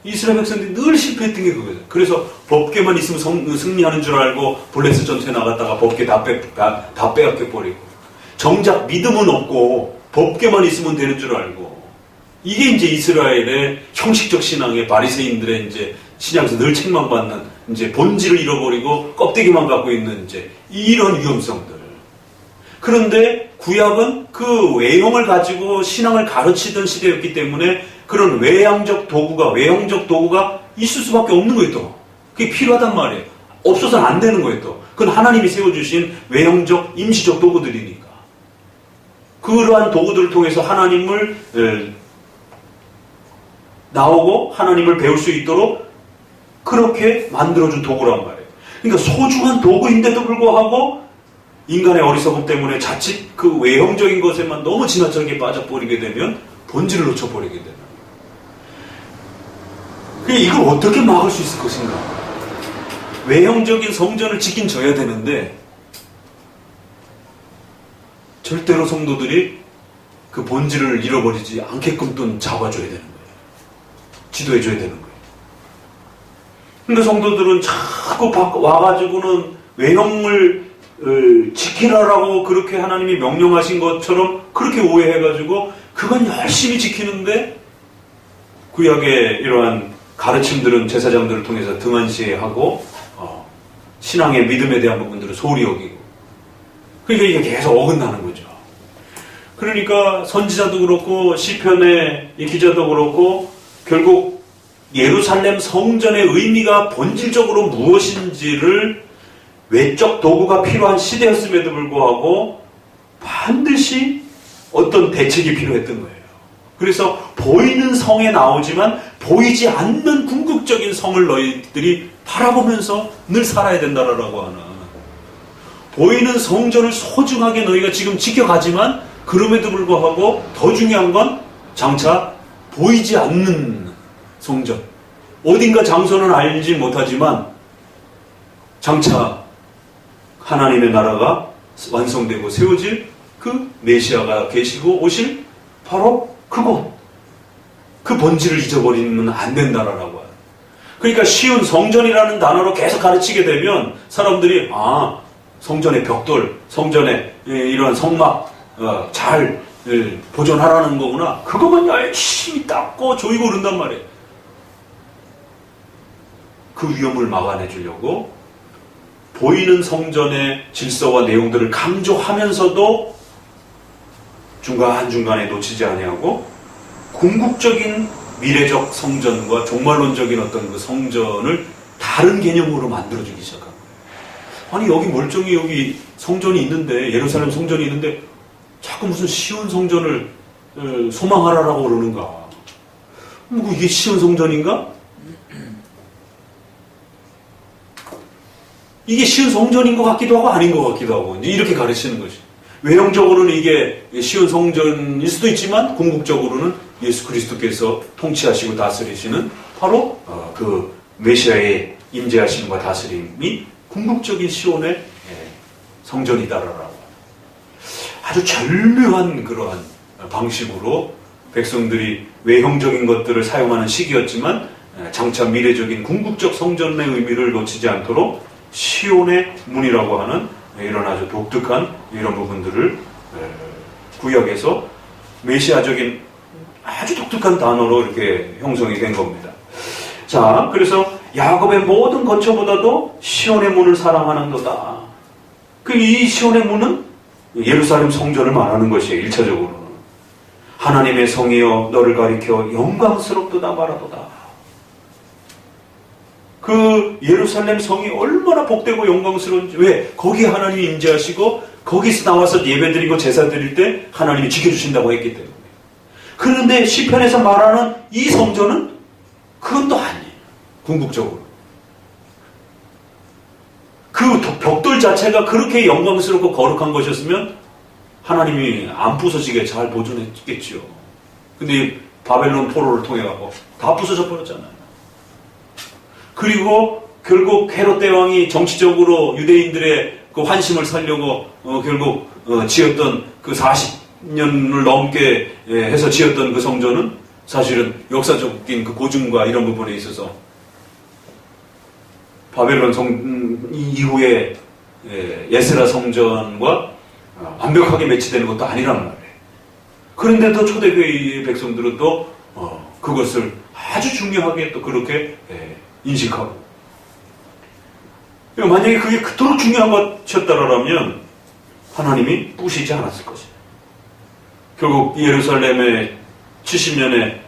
이스라엘 백성들이 늘 실패했던 게 그거죠. 그래서 법궤만 있으면 승리하는 줄 알고 블레셋 전투에 나갔다가 법궤 다 빼앗겨버리고 정작 믿음은 없고 법궤만 있으면 되는 줄 알고 이게 이제 이스라엘의 형식적 신앙의 바리새인들의 이제 신앙에서 늘 책망받는 이제 본질을 잃어버리고 껍데기만 갖고 있는 이제 이런 위험성들. 그런데 구약은 그 외형을 가지고 신앙을 가르치던 시대였기 때문에 그런 외형적 도구가 있을 수밖에 없는 거예요, 또. 그게 필요하단 말이에요. 없어서는 안 되는 거예요, 또. 그건 하나님이 세워주신 외형적, 임시적 도구들이니까. 그러한 도구들을 통해서 하나님을 나오고 하나님을 배울 수 있도록 그렇게 만들어준 도구란 말이에요. 그러니까 소중한 도구인데도 불구하고 인간의 어리석음 때문에 자칫 그 외형적인 것에만 너무 지나치게 빠져버리게 되면 본질을 놓쳐버리게 되는 거예요. 이걸 어떻게 막을 수 있을 것인가? 외형적인 성전을 짓긴 져야 되는데 절대로 성도들이 그 본질을 잃어버리지 않게끔 또 잡아줘야 되는 거예요. 지도해줘야 되는 거예요. 근데 성도들은 자꾸 와가지고는 외형을 지키라라고 그렇게 하나님이 명령하신 것처럼 그렇게 오해해가지고 그건 열심히 지키는데 구약의 이러한 가르침들은 제사장들을 통해서 등한시하고 신앙의 믿음에 대한 부분들을 소홀히 여기고 그러니까 이게 계속 어긋나는 거죠. 그러니까 선지자도 그렇고 시편의 이 기자도 그렇고 결국 예루살렘 성전의 의미가 본질적으로 무엇인지를 외적 도구가 필요한 시대였음에도 불구하고 반드시 어떤 대책이 필요했던 거예요. 그래서 보이는 성에 나오지만 보이지 않는 궁극적인 성을 너희들이 바라보면서 늘 살아야 된다라고 하는 보이는 성전을 소중하게 너희가 지금 지켜가지만 그럼에도 불구하고 더 중요한 건 장차 보이지 않는 성전 어딘가 장소는 알지 못하지만 장차 하나님의 나라가 완성되고 세워질 그 메시아가 계시고 오실 바로 그곳 그 본질을 잊어버리면 안 된다라고 해요. 그러니까 쉬운 성전이라는 단어로 계속 가르치게 되면 사람들이 성전의 벽돌, 성전의 이런 성막 잘 보존하라는 거구나. 그것만 열심히 닦고 조이고 그런단 말이에요. 그 위험을 막아내 주려고 보이는 성전의 질서와 내용들을 강조하면서도 중간중간에 놓치지 아니하고 궁극적인 미래적 성전과 종말론적인 어떤 그 성전을 다른 개념으로 만들어주기 시작합니다. 아니 여기 멀쩡히 여기 성전이 있는데 예루살렘 성전이 있는데 자꾸 무슨 시온 성전을 소망하라라고 그러는가? 뭐 이게 시온 성전인가? 이게 시온 성전인 것 같기도 하고 아닌 것 같기도 하고 이제 이렇게 가르치는 것이. 외형적으로는 이게 시온 성전일 수도 있지만 궁극적으로는 예수 그리스도께서 통치하시고 다스리시는 바로 그 메시아의 임재하심과 다스림이 궁극적인 시온의 성전이다라고 아주 절묘한 그러한 방식으로 백성들이 외형적인 것들을 사용하는 시기였지만 장차 미래적인 궁극적 성전의 의미를 놓치지 않도록 시온의 문이라고 하는 이런 아주 독특한 이런 부분들을 구약에서 메시아적인 아주 독특한 단어로 이렇게 형성이 된 겁니다. 자, 그래서 야곱의 모든 거처보다도 시온의 문을 사랑하는도다. 이 시온의 문은 예루살렘 성전을 말하는 것이에요. 1차적으로는. 하나님의 성이여 너를 가리켜 영광스럽도다 말하도다. 그 예루살렘 성이 얼마나 복되고 영광스러운지. 왜? 거기에 하나님이 임재하시고 거기서 나와서 예배드리고 제사 드릴 때 하나님이 지켜주신다고 했기 때문에. 그런데 시편에서 말하는 이 성전은 그건 또 아니에요. 궁극적으로. 그 벽돌 자체가 그렇게 영광스럽고 거룩한 것이었으면 하나님이 안 부서지게 잘 보존했겠죠. 근데 바벨론 포로를 통해 가고 다 부서져 버렸잖아요. 그리고 결국 헤롯 대왕이 정치적으로 유대인들의 그 환심을 살려고 결국 지었던 그 40년을 넘게 해서 지었던 그 성전은 사실은 역사적인 그 고증과 이런 부분에 있어서 바벨론 이후에 예스라 성전과 완벽하게 매치되는 것도 아니란 말이에요. 그런데도 초대교회의 백성들은 또 그것을 아주 중요하게 또 그렇게 인식하고, 만약에 그게 그토록 중요한 것이었다라면 하나님이 부시지 않았을 것이에요. 결국 예루살렘의 70년의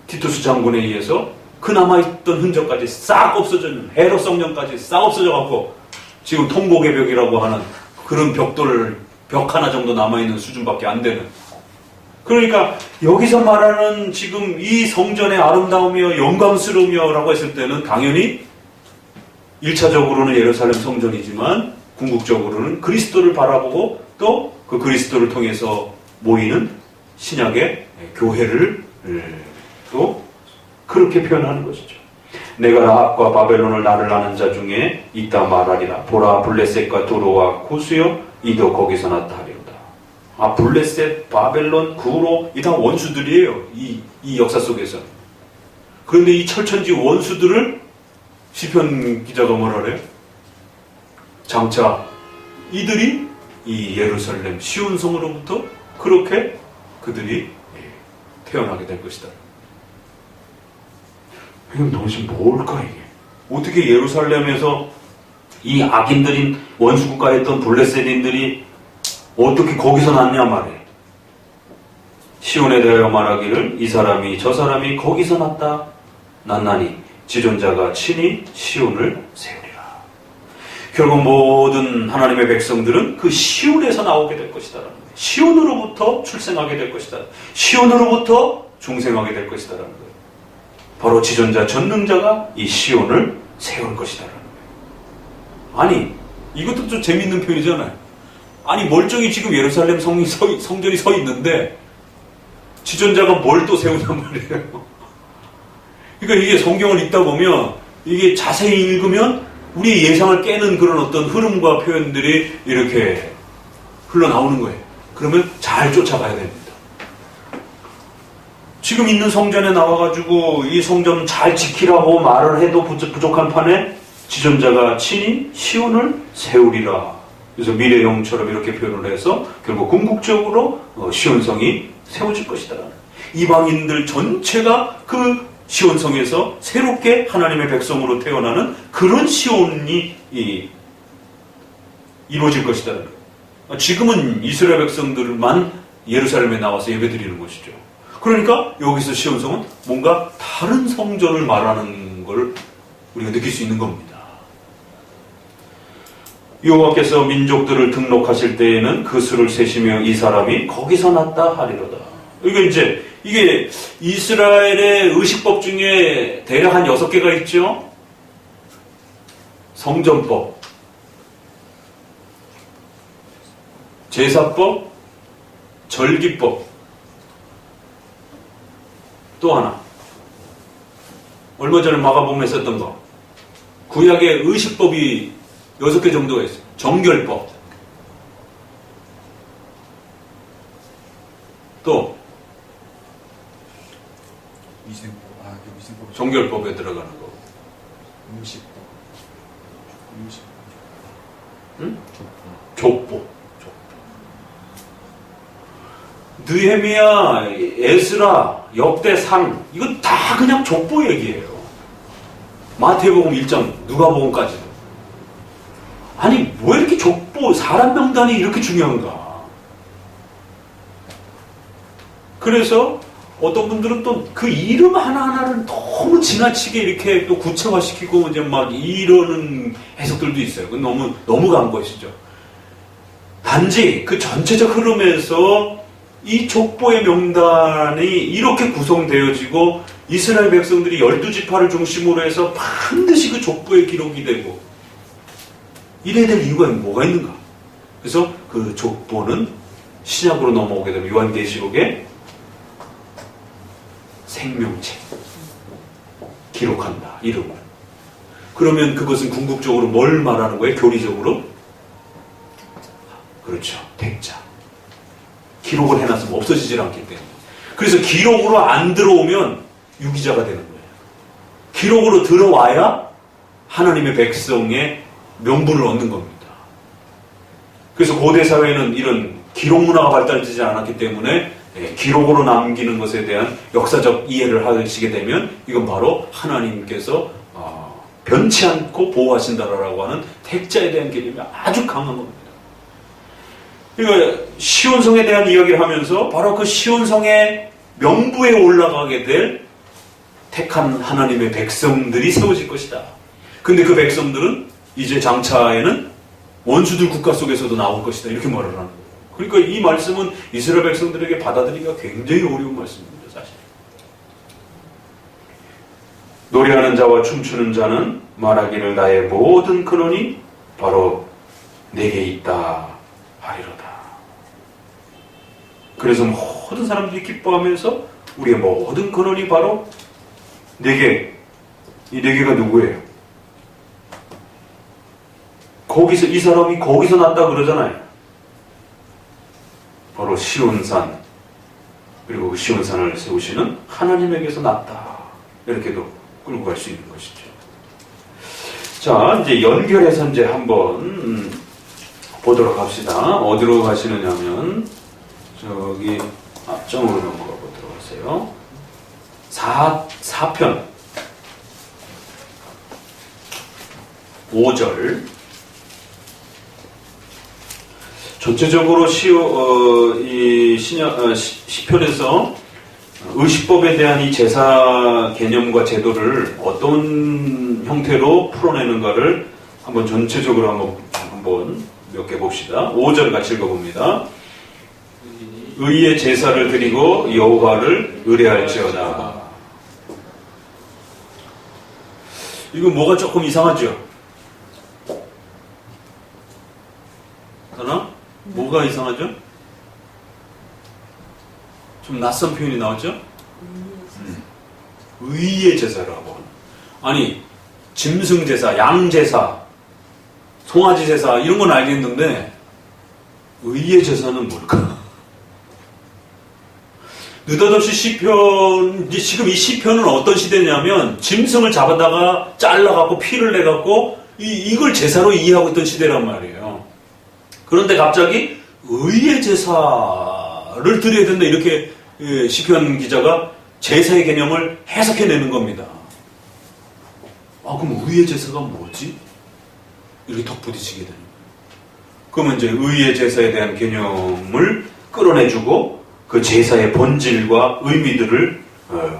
티투스 장군에 의해서 그 남아있던 흔적까지 싹 없어졌는, 헤롯 성전까지 싹 없어져갖고 지금 통곡의 벽이라고 하는 그런 벽 하나 정도 남아있는 수준밖에 안 되는. 그러니까 여기서 말하는 지금 이 성전의 아름다움이여 영광스러움이여 라고 했을 때는 당연히 1차적으로는 예루살렘 성전이지만 궁극적으로는 그리스도를 바라보고 또 그 그리스도를 통해서 모이는 신약의 교회를 또 그렇게 표현하는 것이죠. 내가 라합과 바벨론을 나를 아는 자 중에 있다 말하리라. 보라 블레셋과 두로와 구스여 이도 거기서 났다 하리로다. 블레셋, 바벨론, 구로 이 다 원수들이에요. 이 역사 속에서. 그런데 이 철천지 원수들을 시편 기자가 뭐라 그래요? 장차 이들이 이 예루살렘 시온성으로부터 그렇게 그들이 태어나게 될 것이다. 이건 도대체 뭘까 이게? 어떻게 예루살렘에서 이 악인들인 원수국가였던 블레셋인들이 어떻게 거기서 났냐 말이에요. 시온에 대하여 말하기를 이 사람이 저 사람이 거기서 났나니 지존자가 친히 시온을 세우리라. 결국 모든 하나님의 백성들은 그 시온에서 나오게 될 것이다. 시온으로부터 출생하게 될 것이다. 시온으로부터 중생하게 될 것이다. 바로 지존자 전능자가 이 시온을 세울 것이다. 아니 이것도 좀 재밌는 표현이잖아요. 아니 멀쩡히 지금 예루살렘 성전이 서 있는데 지존자가 뭘 또 세우냔 말이에요. 그러니까 이게 성경을 읽다 보면 이게 자세히 읽으면 우리의 예상을 깨는 그런 어떤 흐름과 표현들이 이렇게 흘러나오는 거예요. 그러면 잘 쫓아가야 됩니다. 지금 있는 성전에 나와가지고 이 성전 잘 지키라고 말을 해도 부족한 판에 지존자가 친히 시온을 세우리라. 그래서 미래형처럼 이렇게 표현을 해서 결국 궁극적으로 시온성이 세워질 것이다. 이방인들 전체가 그 시온성에서 새롭게 하나님의 백성으로 태어나는 그런 시온이 이루어질 것이다. 지금은 이스라엘 백성들만 예루살렘에 나와서 예배드리는 것이죠. 그러니까 여기서 시온성은 뭔가 다른 성전을 말하는 걸 우리가 느낄 수 있는 겁니다. 여호와께서 민족들을 등록하실 때에는 그 수를 세시며 이 사람이 거기서 났다 하리로다. 이게 이스라엘의 의식법 중에 대략 한 6개가 있죠. 성전법, 제사법, 절기법, 또 하나 얼마 전에 마가복음에 썼던 거, 구약의 의식법이 6개 정도가 있어요. 정결법, 또 위생법, 위생법. 정결법에 들어가는 거. 음식법. 응? 족보. 느헤미야, 에스라, 역대상, 이건 다 그냥 족보 얘기예요. 마태복음 1장, 누가복음까지도. 아니, 왜 이렇게 족보, 사람 명단이 이렇게 중요한가? 그래서 어떤 분들은 또 그 이름 하나하나를 너무 지나치게 이렇게 또 구체화시키고 이제 막 이러는 해석들도 있어요. 그건 너무 간 것이죠. 단지 그 전체적 흐름에서 이 족보의 명단이 이렇게 구성되어지고 이스라엘 백성들이 12지파를 중심으로 해서 반드시 그 족보에 기록이 되고 이래야 될 이유가 뭐가 있는가? 그래서 그 족보는 신약으로 넘어오게 되면 요한계시록에 생명책 기록한다, 이름을. 그러면 그것은 궁극적으로 뭘 말하는 거예요? 교리적으로? 그렇죠, 택자. 기록을 해놨으면 없어지질 않기 때문에. 그래서 기록으로 안 들어오면 유기자가 되는 거예요. 기록으로 들어와야 하나님의 백성의 명분을 얻는 겁니다. 그래서 고대 사회는 이런 기록 문화가 발달되지 않았기 때문에 기록으로 남기는 것에 대한 역사적 이해를 하시게 되면 이건 바로 하나님께서 변치 않고 보호하신다라고 하는 택자에 대한 개념이 아주 강한 겁니다. 그러니까 시온성에 대한 이야기를 하면서 바로 그 시온성의 명부에 올라가게 될 택한 하나님의 백성들이 세워질 것이다. 근데 그 백성들은 이제 장차에는 원수들 국가 속에서도 나올 것이다. 이렇게 말을 하는 거예요. 그러니까 이 말씀은 이스라엘 백성들에게 받아들이기가 굉장히 어려운 말씀입니다. 사실. 노래하는 자와 춤추는 자는 말하기를 나의 모든 근원이 바로 내게 있다 하리로다. 그래서 모든 사람들이 기뻐하면서 우리의 모든 근원이 바로 내게, 이 내게가 누구예요? 거기서, 이 사람이 거기서 났다 그러잖아요. 바로 시온산, 그리고 그 시온산을 세우시는 하나님에게서 났다. 이렇게도 끌고 갈 수 있는 것이죠. 자, 이제 연결해서 이제 한번 보도록 합시다. 어디로 가시느냐 하면, 저기 앞장으로 넘어가 보도록 하세요. 4편 5절. 전체적으로 이 시편에서 의식법에 대한 이 제사 개념과 제도를 어떤 형태로 풀어내는가를 한번 전체적으로 한번 몇 개 봅시다. 5절 같이 읽어봅니다. 의의 제사를 드리고 여호와를 의뢰할지어다. 이거 뭐가 조금 이상하죠? 하나? 뭐가 이상하죠? 좀 낯선 표현이 나왔죠? 의의 제사라고 하는. 아니, 짐승 제사, 양 제사, 송아지 제사 이런 건 알겠는데 의의 제사는 뭘까? 느닷없이 시편, 지금 이 시편은 어떤 시대냐면 짐승을 잡아다가 잘라갖고 피를 내갖고 이걸 제사로 이해하고 있던 시대란 말이에요. 그런데 갑자기 의의 제사를 드려야 된다 이렇게 시편 기자가 제사의 개념을 해석해내는 겁니다. 아, 그럼 의의 제사가 뭐지? 이렇게 턱 부딪히게 되는 거예요. 그러면 이제 의의 제사에 대한 개념을 끌어내주고 그 제사의 본질과 의미들을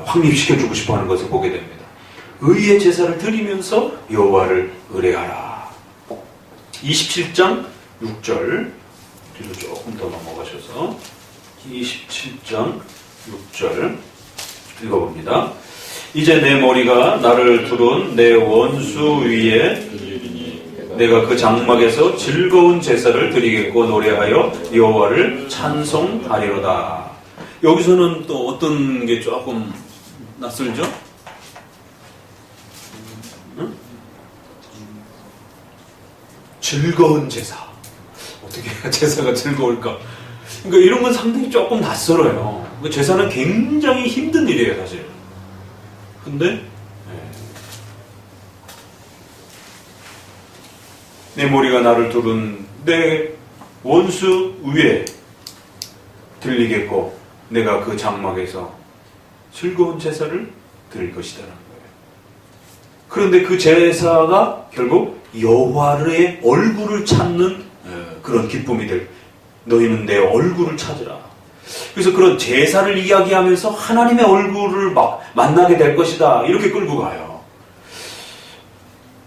확립시켜주고 싶어하는 것을 보게 됩니다. 의의 제사를 드리면서 여호와를 의뢰하라. 27장 6절 뒤로 조금 더 넘어가셔서 27장 6절 읽어봅니다. 이제 내 머리가 나를 두른 내 원수 위에 내가 그 장막에서 즐거운 제사를 드리겠고 노래하여 여호와를 찬송하리로다. 여기서는 또 어떤 게 조금 낯설죠? 응? 즐거운 제사. 어떻게 해야 제사가 즐거울까? 그러니까 이런 건 상당히 조금 낯설어요. 제사는 굉장히 힘든 일이에요, 사실. 근데 내 머리가 나를 두른 내 원수 위에 들리겠고 내가 그 장막에서 즐거운 제사를 드릴 것이다라는 거예요. 그런데 그 제사가 결국 여호와의 얼굴을 찾는 그런 기쁨이 될, 너희는 내 얼굴을 찾으라. 그래서 그런 제사를 이야기하면서 하나님의 얼굴을 막 만나게 될 것이다 이렇게 끌고 가요.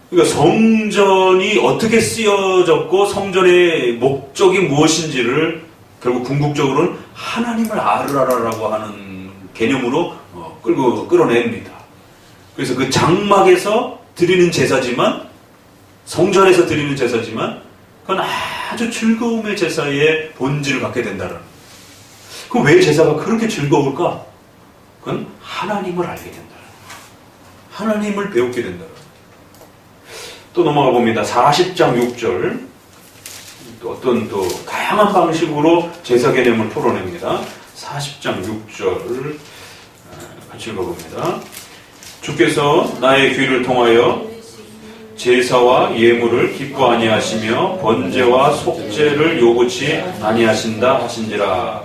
그러니까 성전이 어떻게 쓰여졌고 성전의 목적이 무엇인지를 결국 궁극적으로는 하나님을 알으라라고 하는 개념으로 끌어냅니다. 그래서 그 장막에서 드리는 제사지만, 성전에서 드리는 제사지만 그건 아주 즐거움의 제사의 본질을 갖게 된다는. 그럼 왜 제사가 그렇게 즐거울까? 그건 하나님을 알게 된다. 하나님을 배우게 된다. 또 넘어가 봅니다. 40장 6절. 또 어떤 또 다양한 방식으로 제사 개념을 풀어냅니다. 40장 6절 같이 읽어봅니다. 주께서 나의 귀를 통하여 제사와 예물을 기뻐 아니하시며 번제와 속죄를 요구치 아니하신다 하신지라.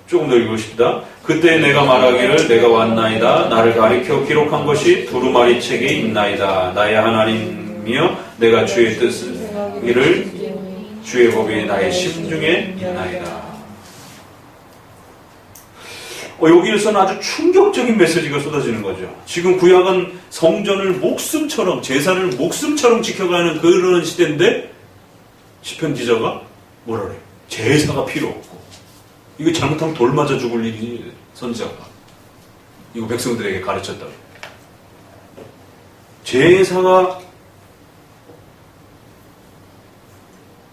조금 더 읽으십시다. 그때 내가 말하기를 내가 왔나이다. 나를 가리켜 기록한 것이 두루마리 책에 있나이다. 나의 하나님이여 내가 주의 뜻을 이를 주의 법이 나의 심중에 있나이다. 여기에서는 아주 충격적인 메시지가 쏟아지는 거죠. 지금 구약은 성전을 목숨처럼, 제사를 목숨처럼 지켜가는 그런 시대인데 시편 기자가 뭐라 그래요? 제사가 필요 없고 이거 잘못하면 돌 맞아 죽을 일이 선지자가 이거 백성들에게 가르쳤다. 제사가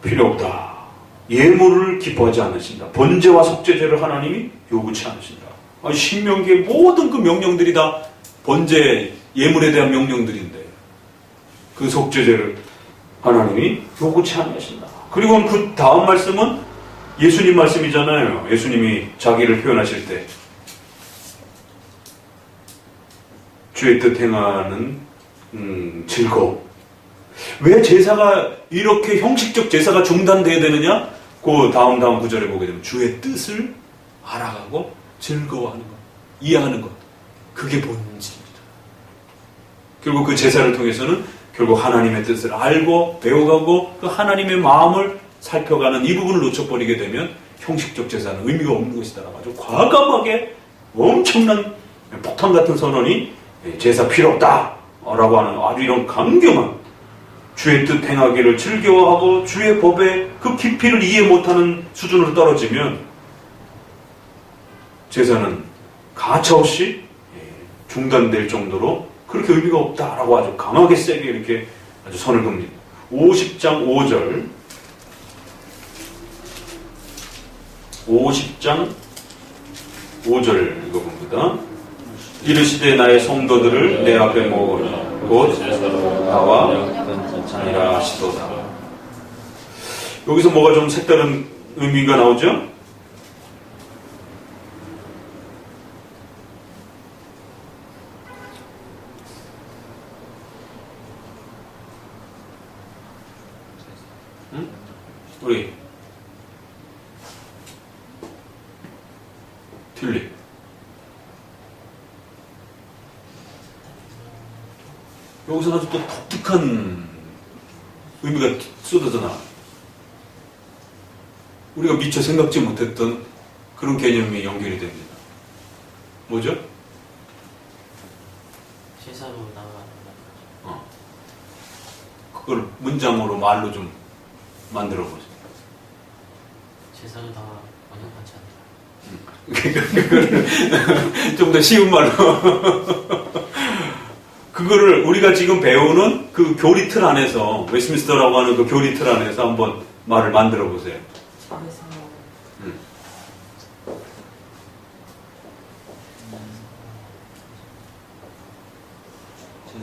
필요 없다. 예물을 기뻐하지 않으신다. 번제와 속죄제를 하나님이 요구치 않으신다. 신명기의 모든 그 명령들이 다 번제, 예물에 대한 명령들인데 그 속죄제를 하나님이 요구치 않으신다. 그리고 그 다음 말씀은 예수님 말씀이잖아요. 예수님이 자기를 표현하실 때 주의 뜻 행하는 즐거움. 왜 제사가 이렇게 형식적 제사가 중단돼야 되느냐? 그 다음 구절에 보게 되면 주의 뜻을 알아가고 즐거워하는 것, 이해하는 것, 그게 본질입니다. 결국 그 제사를 통해서는 결국 하나님의 뜻을 알고 배워가고 그 하나님의 마음을 살펴가는 이 부분을 놓쳐버리게 되면 형식적 제사는 의미가 없는 것이다. 아주 과감하게 엄청난 폭탄 같은 선언이 제사 필요 없다 라고 하는 아주 이런 강경한 주의 뜻 행하기를 즐겨하고 주의 법의 그 깊이를 이해 못하는 수준으로 떨어지면 제사는 가차없이 중단될 정도로 그렇게 의미가 없다라고 아주 강하게 세게 이렇게 아주 선을 긋습니다. 50장 5절 50장 5절 읽어봅니다. 이르시되 나의 성도들을 내 앞에 모으라 곧 나와 자니라 하시도다. 여기서 뭐가 좀 색다른 의미가 나오죠? 응? 우리 튤립 여기서 아주 또 독특한 의미가 쏟아져 나와요. 우리가 미처 생각지 못했던 그런 개념이 연결이 됩니다. 뭐죠? 제사로 나가는 그걸 문장으로 말로 좀 만들어 보세요. 제사로 다 완벽하지 않다. 그거를 좀 더 쉬운 말로 그거를 우리가 지금 배우는 그 교리 틀 안에서 웨스트민스터라고 하는 그 교리 틀 안에서 한번 말을 만들어 보세요. 제사.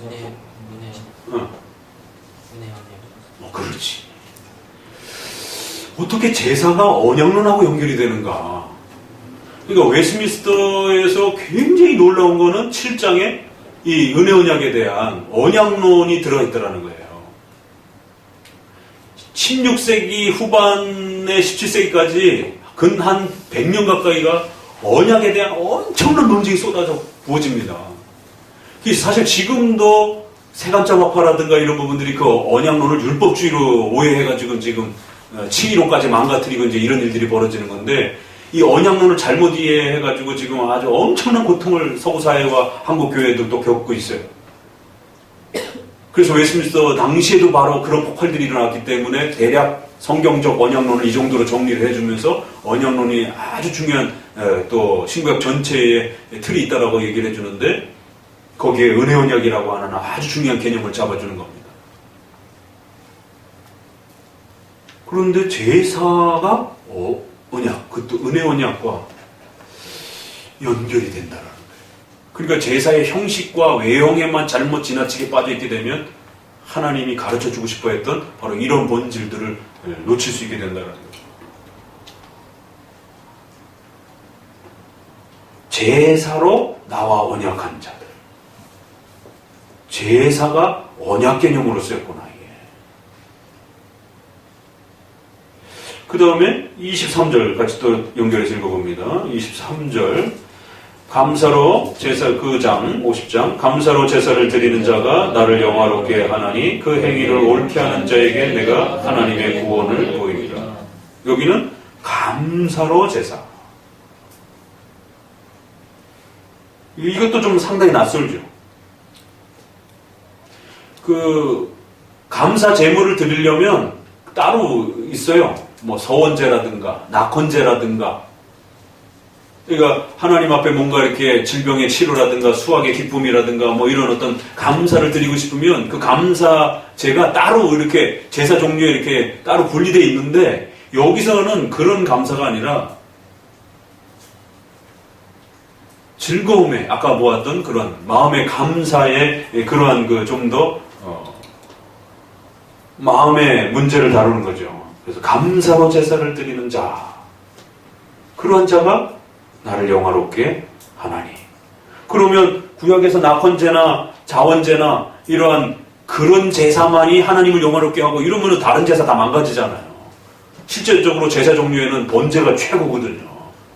은혜 어, 은혜하며. 그렇지. 어떻게 제사가 언약론하고 연결이 되는가? 그러니까 웨스트민스터에서 굉장히 놀라운 거는 7장에 이 은혜 언약에 대한 언약론이 들어있더라는 거예요. 16세기 후반에 17세기까지 근 한 100년 가까이가 언약에 대한 엄청난 논쟁이 쏟아져 부어집니다. 사실 지금도 세간자마파라든가 이런 부분들이 그 언약론을 율법주의로 오해해가지고 지금 칭의론까지 망가뜨리고 이제 이런 일들이 벌어지는 건데, 이 언약론을 잘못 이해해가지고 지금 아주 엄청난 고통을 서구 사회와 한국 교회도 또 겪고 있어요. 그래서 웨스트민스터 당시에도 바로 그런 폭발들이 일어났기 때문에 대략 성경적 언약론을 이 정도로 정리를 해주면서 언약론이 아주 중요한 또 신구약 전체에 틀이 있다라고 얘기를 해주는데, 거기에 은혜 언약이라고 하는 아주 중요한 개념을 잡아주는 겁니다. 그런데 제사가 언약, 그것도 은혜 언약과 연결이 된다는 거예요. 그러니까 제사의 형식과 외형에만 잘못 지나치게 빠져있게 되면 하나님이 가르쳐주고 싶어 했던 바로 이런 본질들을 놓칠 수 있게 된다는 거죠. 제사로 나와 언약한 자들. 제사가 언약 개념으로 쓰였구나. 그 다음에 23절 같이 또 연결해서 읽어봅니다. 23절. 감사로 제사, 그 장, 50장. 감사로 제사를 드리는 자가 나를 영화롭게 하나니 그 행위를 옳게 하는 자에게 내가 하나님의 구원을 보이리라. 여기는 감사로 제사. 이것도 좀 상당히 낯설죠. 그 감사 제물을 드리려면 따로 있어요. 뭐 서원제라든가 낙헌제라든가. 그러니까 하나님 앞에 뭔가 이렇게 질병의 치료라든가 수학의 기쁨이라든가 뭐 이런 어떤 감사를 드리고 싶으면 그 감사제가 따로 이렇게 제사 종류에 이렇게 따로 분리되어 있는데, 여기서는 그런 감사가 아니라 즐거움에, 아까 보았던 그런 마음의 감사의 그러한 그 좀 더 마음의 문제를 다루는 거죠. 그래서 감사로 제사를 드리는 자, 그러한 자가 나를 영화롭게 하나니. 그러면 구약에서 낙헌제나 자원제나 이러한 그런 제사만이 하나님을 영화롭게 하고 이러면 다른 제사 다 망가지잖아요. 실질적으로 제사 종류에는 번제가 최고거든요.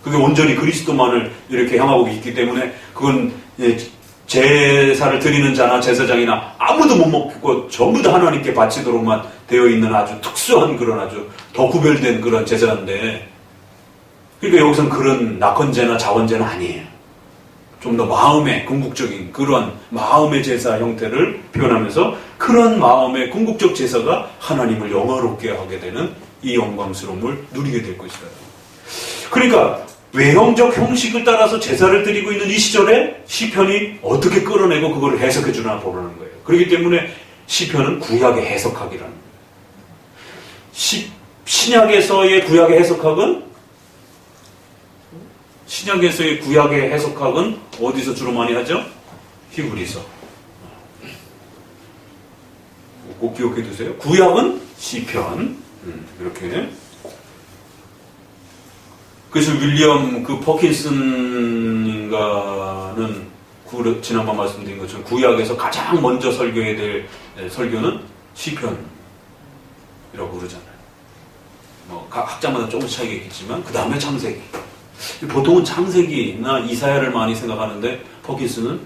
그게 온전히 그리스도만을 이렇게 향하고 있기 때문에 그건 제사를 드리는 자나 제사장이나 아무도 못 먹고 전부 다 하나님께 바치도록만 되어 있는 아주 특수한 그런 아주 더 구별된 그런 제사인데, 그러니까 여기서는 그런 낙헌제나 자원제는 아니에요. 좀 더 마음의 궁극적인 그런 마음의 제사 형태를 표현하면서 그런 마음의 궁극적 제사가 하나님을 영화롭게 하게 되는 이 영광스러움을 누리게 될 것이다. 그러니까 외형적 형식을 따라서 제사를 드리고 있는 이 시절에 시편이 어떻게 끌어내고 그걸 해석해 주나 보라는 거예요. 그렇기 때문에 시편은 구약의 해석학이라는 거예요. 신약에서의 구약의 해석학은 어디서 주로 많이 하죠? 히브리서. 꼭 기억해 두세요. 구약은 시편. 이렇게. 그래서 윌리엄 퍼킨슨인가는 지난번 말씀드린 것처럼 구약에서 가장 먼저 설교해야 될 설교는 시편이라고 그러잖아요. 뭐 각 학자마다 조금씩 차이가 있겠지만 그 다음에 창세기. 보통은 창세기나 이사야를 많이 생각하는데 퍼킨슨은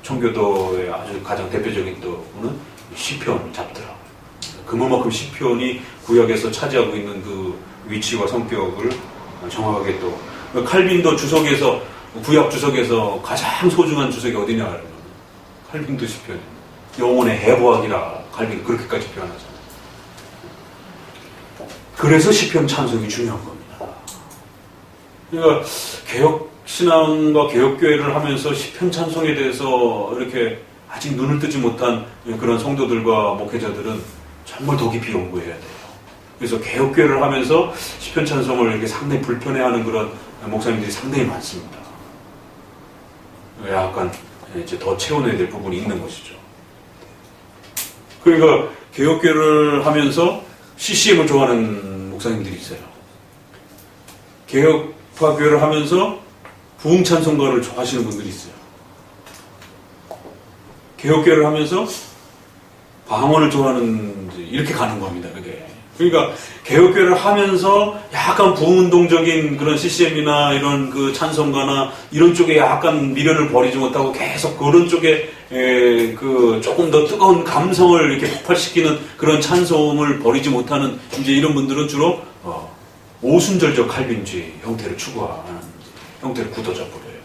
청교도의 아주 가장 대표적인 부분은 시편을 잡더라고요. 그만큼 시편이 구약에서 차지하고 있는 그 위치와 성격을 정확하게 또 칼빈도 주석에서 구약 주석에서 가장 소중한 주석이 어디냐 그러면 칼빈도 시편 영혼의 해부학이라 칼빈이 그렇게까지 표현하잖아요. 그래서 시편 찬송이 중요한 겁니다. 그러니까 개혁 신앙과 개혁교회를 하면서 시편 찬송에 대해서 이렇게 아직 눈을 뜨지 못한 그런 성도들과 목회자들은 정말 더 깊이 연구해야 돼요. 그래서 개혁교회를 하면서 시편 찬송을 이렇게 상당히 불편해하는 그런 목사님들이 상당히 많습니다. 약간 이제 더 채워내야 될 부분이 있는 것이죠. 그러니까 개혁교회를 하면서 CCM을 좋아하는 목사님들이 있어요. 개혁파 교회를 하면서 부흥찬송가를 좋아하시는 분들이 있어요. 개혁교회를 하면서 방언을 좋아하는 이렇게 가는 겁니다. 그게. 그러니까 개혁교회를 하면서 약간 부흥운동적인 그런 CCM이나 이런 그 찬송가나 이런 쪽에 약간 미련을 버리지 못하고 계속 그런 쪽에 그 조금 더 뜨거운 감성을 이렇게 폭발시키는 그런 찬송을 버리지 못하는 이제 이런 분들은 주로 오순절적 칼빈주의 형태를 추구하는 형태를 굳어져 버려요.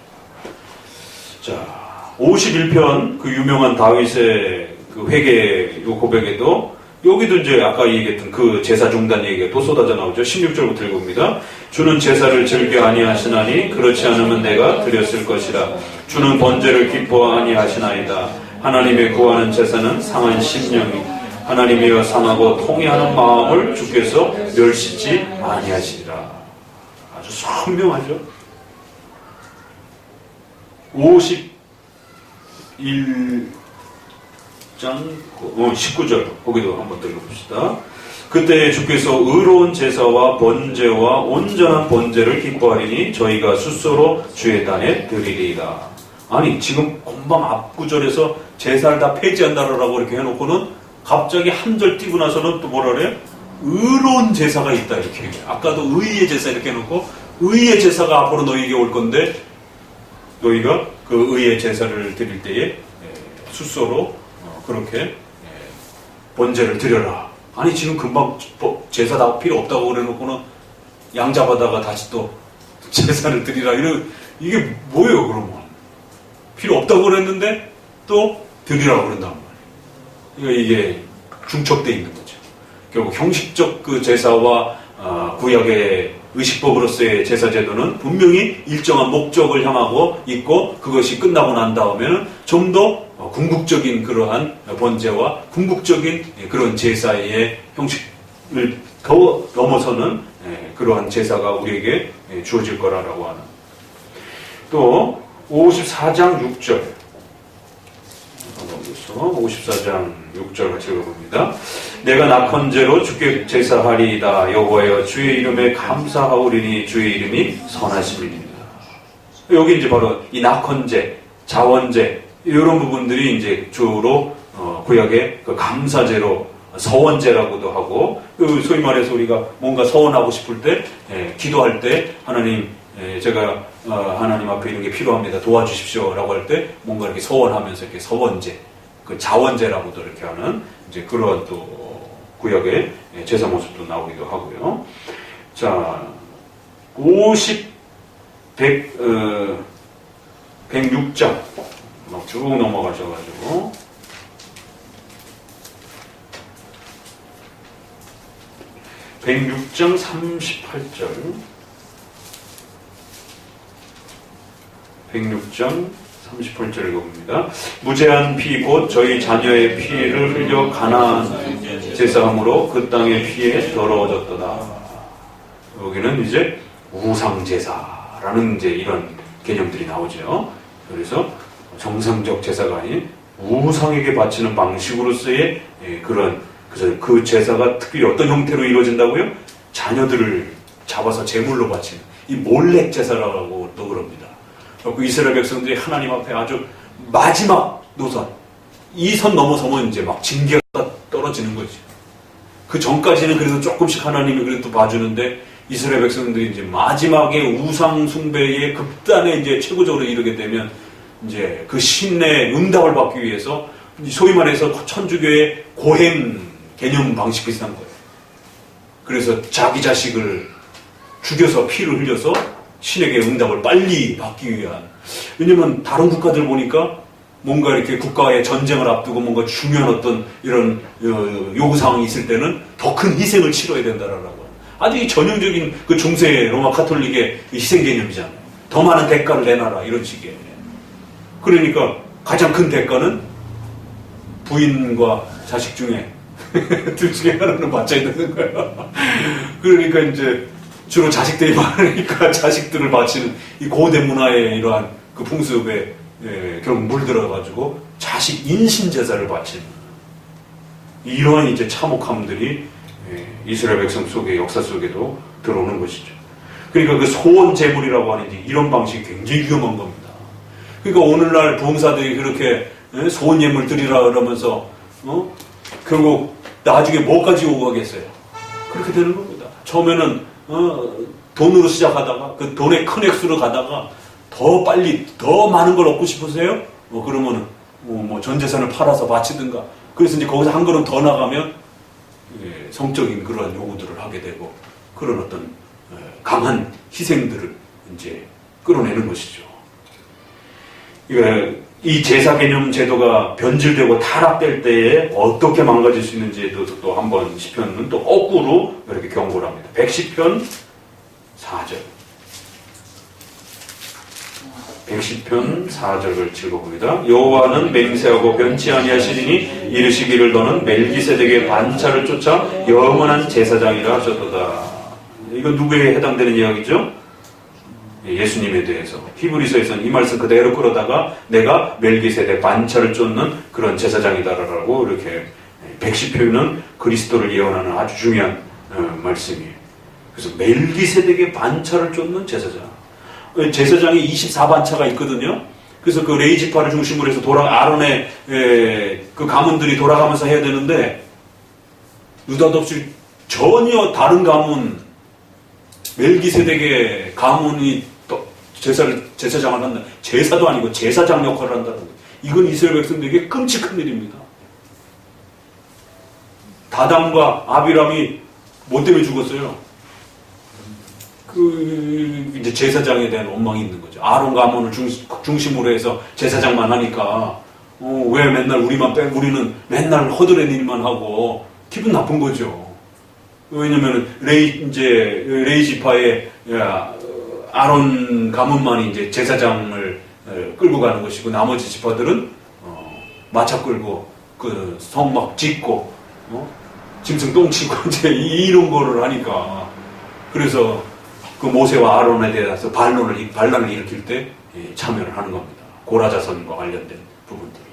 자, 51편 그 유명한 다윗의 그 회개 요 고백에도 여기도 이제 아까 얘기했던 그 제사 중단 얘기가 또 쏟아져 나오죠. 16절부터 읽어봅니다. 주는 제사를 즐겨 아니하시나니 그렇지 않으면 내가 드렸을 것이라. 주는 번제를 기뻐 아니하시나이다. 하나님의 구하는 제사는 상한 심령이 하나님이여 상하고 통회하는 마음을 주께서 멸시지 아니하시리라. 아주 선명하죠. 19절 거기도 한번 읽어봅시다. 그때 주께서 의로운 제사와 번제와 온전한 번제를 기뻐하리니 저희가 숫소로 주의 단에 드리리이다. 아니 지금 금방 앞구절에서 제사를 다 폐지한다라고 이렇게 해놓고는 갑자기 한 절 띄고 나서는 또 뭐라 그래요? 의로운 제사가 있다 이렇게 얘기해요. 아까도 의의 제사 이렇게 해놓고 의의 제사가 앞으로 너희에게 올 건데 너희가 그 의의 제사를 드릴 때에 숫소로 그렇게 번제를 드려라. 아니 지금 금방 제사 다 필요 없다고 그래놓고는 양 잡아다가 다시 또 제사를 드리라. 이게 뭐예요 그러면? 필요 없다고 그랬는데 또 드리라고 그런단 말이에요. 그러니까 이게 중첩되어 있는 거죠. 결국 형식적 그 제사와 구약의 의식법으로서의 제사 제도는 분명히 일정한 목적을 향하고 있고 그것이 끝나고 난 다음에는 좀 더 궁극적인 그러한 번제와 궁극적인 그런 제사의 형식을 더 넘어서는 그러한 제사가 우리에게 주어질 거라고 하는. 또 54장 6절 54장 6절 같이 읽어봅니다. 내가 낙헌제로 주께 제사하리이다. 여호와여 주의 이름에 감사하오리니 주의 이름이 선하심이니이다. 여기 이제 바로 이 낙헌제, 자원제 이런 부분들이 이제 주로 구약의 그 감사제로 서원제라고도 하고 소위 말해서 우리가 뭔가 서원하고 싶을 때 기도할 때 하나님 제가 하나님 앞에 이런 게 필요합니다. 도와주십시오라고 할 때 뭔가 이렇게 서원하면서 이렇게 서원제, 그 자원제라고도 이렇게 하는 이제 그런 또 구약의 제사 모습도 나오기도 하고요. 자, 106장 막 쭉 넘어가셔가지고 106장 38절 106장 38절 읽어봅니다. 무제한 피 곧 저희 자녀의 피를 흘려 가나안 제사함으로 그 땅의 피에 더러워졌도다. 여기는 이제 우상제사라는 이제 이런 개념들이 나오죠. 그래서 정상적 제사가 아닌 우상에게 바치는 방식으로서의 그런 그 제사가 특별히 어떤 형태로 이루어진다고요? 자녀들을 잡아서 제물로 바치는 이 몰렉 제사라고 또 그럽니다. 그 이스라엘 백성들이 하나님 앞에 아주 마지막 노선 이 선 넘어서면 이제 막 징계가 떨어지는 거지. 그 전까지는 그래도 조금씩 하나님이 그래도 봐주는데 이스라엘 백성들이 이제 마지막에 우상 숭배의 극단에 이제 최고적으로 이르게 되면 이제 그 신의 응답을 받기 위해서 소위 말해서 천주교의 고행 개념 방식 비슷한 거예요. 그래서 자기 자식을 죽여서 피를 흘려서 신에게 응답을 빨리 받기 위한. 왜냐면 다른 국가들 보니까 뭔가 이렇게 국가의 전쟁을 앞두고 뭔가 중요한 어떤 이런 요구사항이 있을 때는 더 큰 희생을 치러야 된다라고. 아주 이 전형적인 그 중세 로마 카톨릭의 희생 개념이잖아요. 더 많은 대가를 내놔라 이런 식의. 그러니까 가장 큰 대가는 부인과 자식 중에 둘 중에 하나는 바쳐야 되는 거야. 그러니까 이제 주로 자식들이 많으니까 자식들을 바치는 이 고대 문화의 이러한 그 풍습에 결국 물들어가지고 자식 인신 제사를 바치는 이러한 이제 참혹함들이 이스라엘 백성 속의 역사 속에도 들어오는 것이죠. 그러니까 그 소원 제물이라고 하는 이런 방식이 굉장히 위험한 겁니다. 그러니까 오늘날 부흥사들이 그렇게 소원 예물 드리라 그러면서 결국 나중에 뭐까지 오고 가겠어요? 그렇게 되는 겁니다. 처음에는 돈으로 시작하다가 그 돈의 큰 액수로 가다가 더 빨리 더 많은 걸 얻고 싶으세요? 그러면은 뭐 전 재산을 팔아서 바치든가. 그래서 이제 거기서 한 걸음 더 나가면 성적인 그러한 요구들을 하게 되고 그런 어떤 강한 희생들을 이제 끌어내는 것이죠. 이 제사 개념 제도가 변질되고 타락될 때에 어떻게 망가질 수 있는지에 대해서 또 한번 시편은 또 거꾸로 이렇게 경고를 합니다. 110편 4절. 110편 4절을 읽어봅니다. 여호와는 맹세하고 변치 아니하시리니 이르시기를 너는 멜기세덱의 반차를 쫓아 영원한 제사장이라 하셨도다. 이건 누구에 해당되는 이야기죠? 예수님에 대해서. 히브리서에서는 이 말씀 그대로 끌어다가 내가 멜기세덱 반차를 쫓는 그런 제사장이다라고 이렇게 110편은 그리스도를 예언하는 아주 중요한 말씀이에요. 그래서 멜기세덱의 반차를 쫓는 제사장. 제사장이 24반차가 있거든요. 그래서 그 레이지파를 중심으로 해서 아론의 그 가문들이 돌아가면서 해야 되는데 느닷없이 전혀 다른 가문 멜기세덱의 가문이 제사장을 한다. 제사도 아니고 제사장 역할을 한다는 거예요. 이건 이스라엘 백성들에게 끔찍한 일입니다. 다단과 아비람이 뭐 때문에 죽었어요? 이제 제사장에 대한 원망이 있는 거죠. 아론 가문을 중심으로 해서 제사장만 하니까 왜 맨날 우리는 맨날 허드렛 일만 하고 기분 나쁜 거죠. 왜냐면 레이지파의 아론 가문만이 이제 제사장을 끌고 가는 것이고 나머지 지파들은 마차 끌고 그 성 막 짓고 짐승 똥 치고 이제 이런 거를 하니까 그래서 그 모세와 아론에 대해서 반란을 일으킬 때 참여를 하는 겁니다. 고라자선과 관련된 부분들이.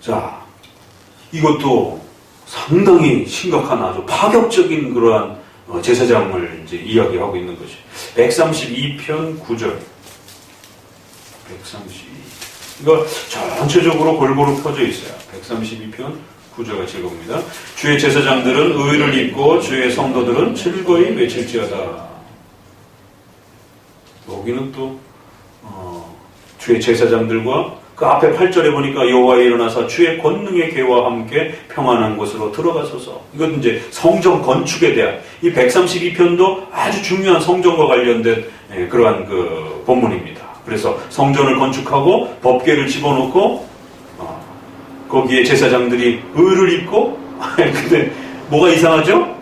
자, 이것도 상당히 심각한 아주 파격적인 그러한 제사장을 이제 이야기하고 있는 것이 132편 9절. 132. 이거 전체적으로 골고루 펴져 있어요. 132편 9절 같이 읽어봅니다. 주의 제사장들은 의를 입고 주의 성도들은 즐거이 외칠지어다. 여기는 또 주의 제사장들과 그 앞에 8절에 보니까 여호와의 일어나사 주의 권능의 계와 함께 평안한 곳으로 들어가소서. 이건 이제 성전 건축에 대한 이 132편도 아주 중요한 성전과 관련된 그러한 그 본문입니다. 그래서 성전을 건축하고 법궤를 집어넣고 거기에 제사장들이 의를 입고 근데 뭐가 이상하죠?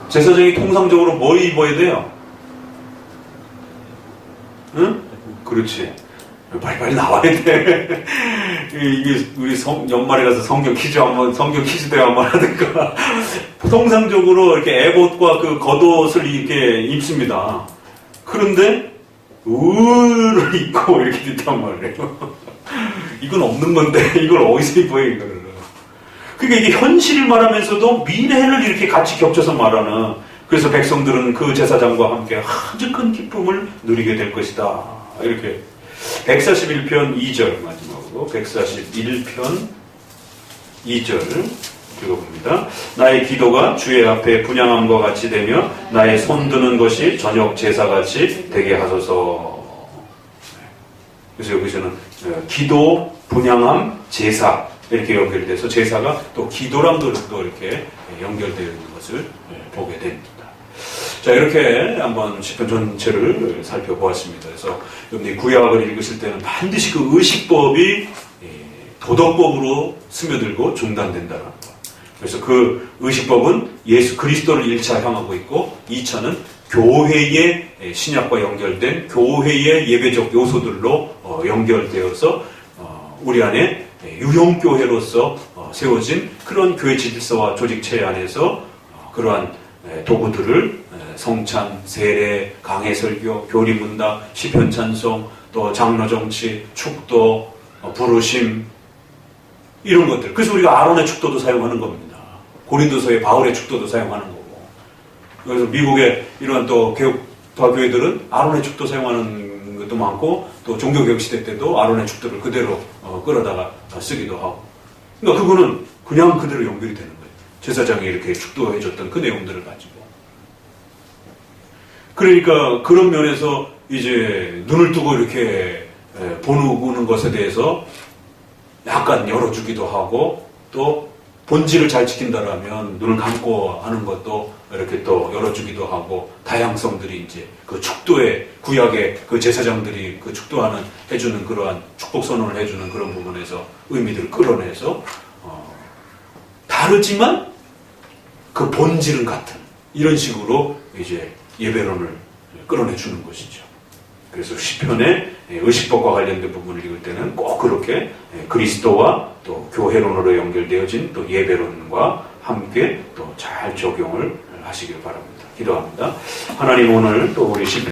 제사장이 통상적으로 뭐 입어야 돼요? 응? 그렇지. 빨리빨리 나와야 돼. 이게 우리 연말에 가서 성경 퀴즈 대회 한번 하든가. 통상적으로 이렇게 에봇과 그 겉옷을 이렇게 입습니다. 그런데 의를 입고 이렇게 됐단 말이에요. 이건 없는 건데 이걸 어디서 입어요 이거를. 그러니까 이게 현실을 말하면서도 미래를 이렇게 같이 겹쳐서 말하는. 그래서 백성들은 그 제사장과 함께 아주 큰 기쁨을 누리게 될 것이다. 이렇게 141편 2절 마지막으로 141편 2절 읽어봅니다. 나의 기도가 주의 앞에 분향함과 같이 되며 나의 손드는 것이 저녁 제사같이 되게 하소서. 그래서 여기서는 기도, 분향함, 제사 이렇게 연결돼서 제사가 또 기도랑도 또 이렇게 연결되어 있는 것을 보게 됩니다. 자, 이렇게 한번 시편 전체를 살펴보았습니다. 그래서 여러분이 구약을 읽으실 때는 반드시 그 의식법이 도덕법으로 스며들고 중단된다는 것. 그래서 그 의식법은 예수 그리스도를 1차 향하고 있고 2차는 교회의 신약과 연결된 교회의 예배적 요소들로 연결되어서 우리 안에 유형교회로서 세워진 그런 교회 질서와 조직체 안에서 그러한 도구들을 성찬, 세례, 강해설교, 교리문답, 시편 찬송, 또 장로정치, 축도, 부르심 이런 것들. 그래서 우리가 아론의 축도도 사용하는 겁니다. 고린도서의 바울의 축도도 사용하는 거고. 그래서 미국의 이러한 또 개혁파 교회들은 아론의 축도 사용하는 것도 많고 또 종교개혁 시대 때도 아론의 축도를 그대로 끌어다가 쓰기도 하고. 그러니까 그거는 그냥 그대로 연결이 되는 거예요. 제사장이 이렇게 축도해줬던 그 내용들을 가지고. 그러니까 그런 면에서 이제 눈을 뜨고 이렇게 보는 것에 대해서 약간 열어주기도 하고 또 본질을 잘 지킨다라면 눈을 감고 하는 것도 이렇게 또 열어주기도 하고 다양성들이 이제 그 축도의 구약의 그 제사장들이 그 축도하는 해주는 그러한 축복 선언을 해주는 그런 부분에서 의미들을 끌어내서 다르지만 그 본질은 같은 이런 식으로 이제 예배론을 끌어내주는 것이죠. 그래서 시편의 의식법과 관련된 부분을 읽을 때는 꼭 그렇게 그리스도와 또 교회론으로 연결되어진 또 예배론과 함께 또 잘 적용을 하시길 바랍니다. 기도합니다. 하나님 오늘 또 우리 시편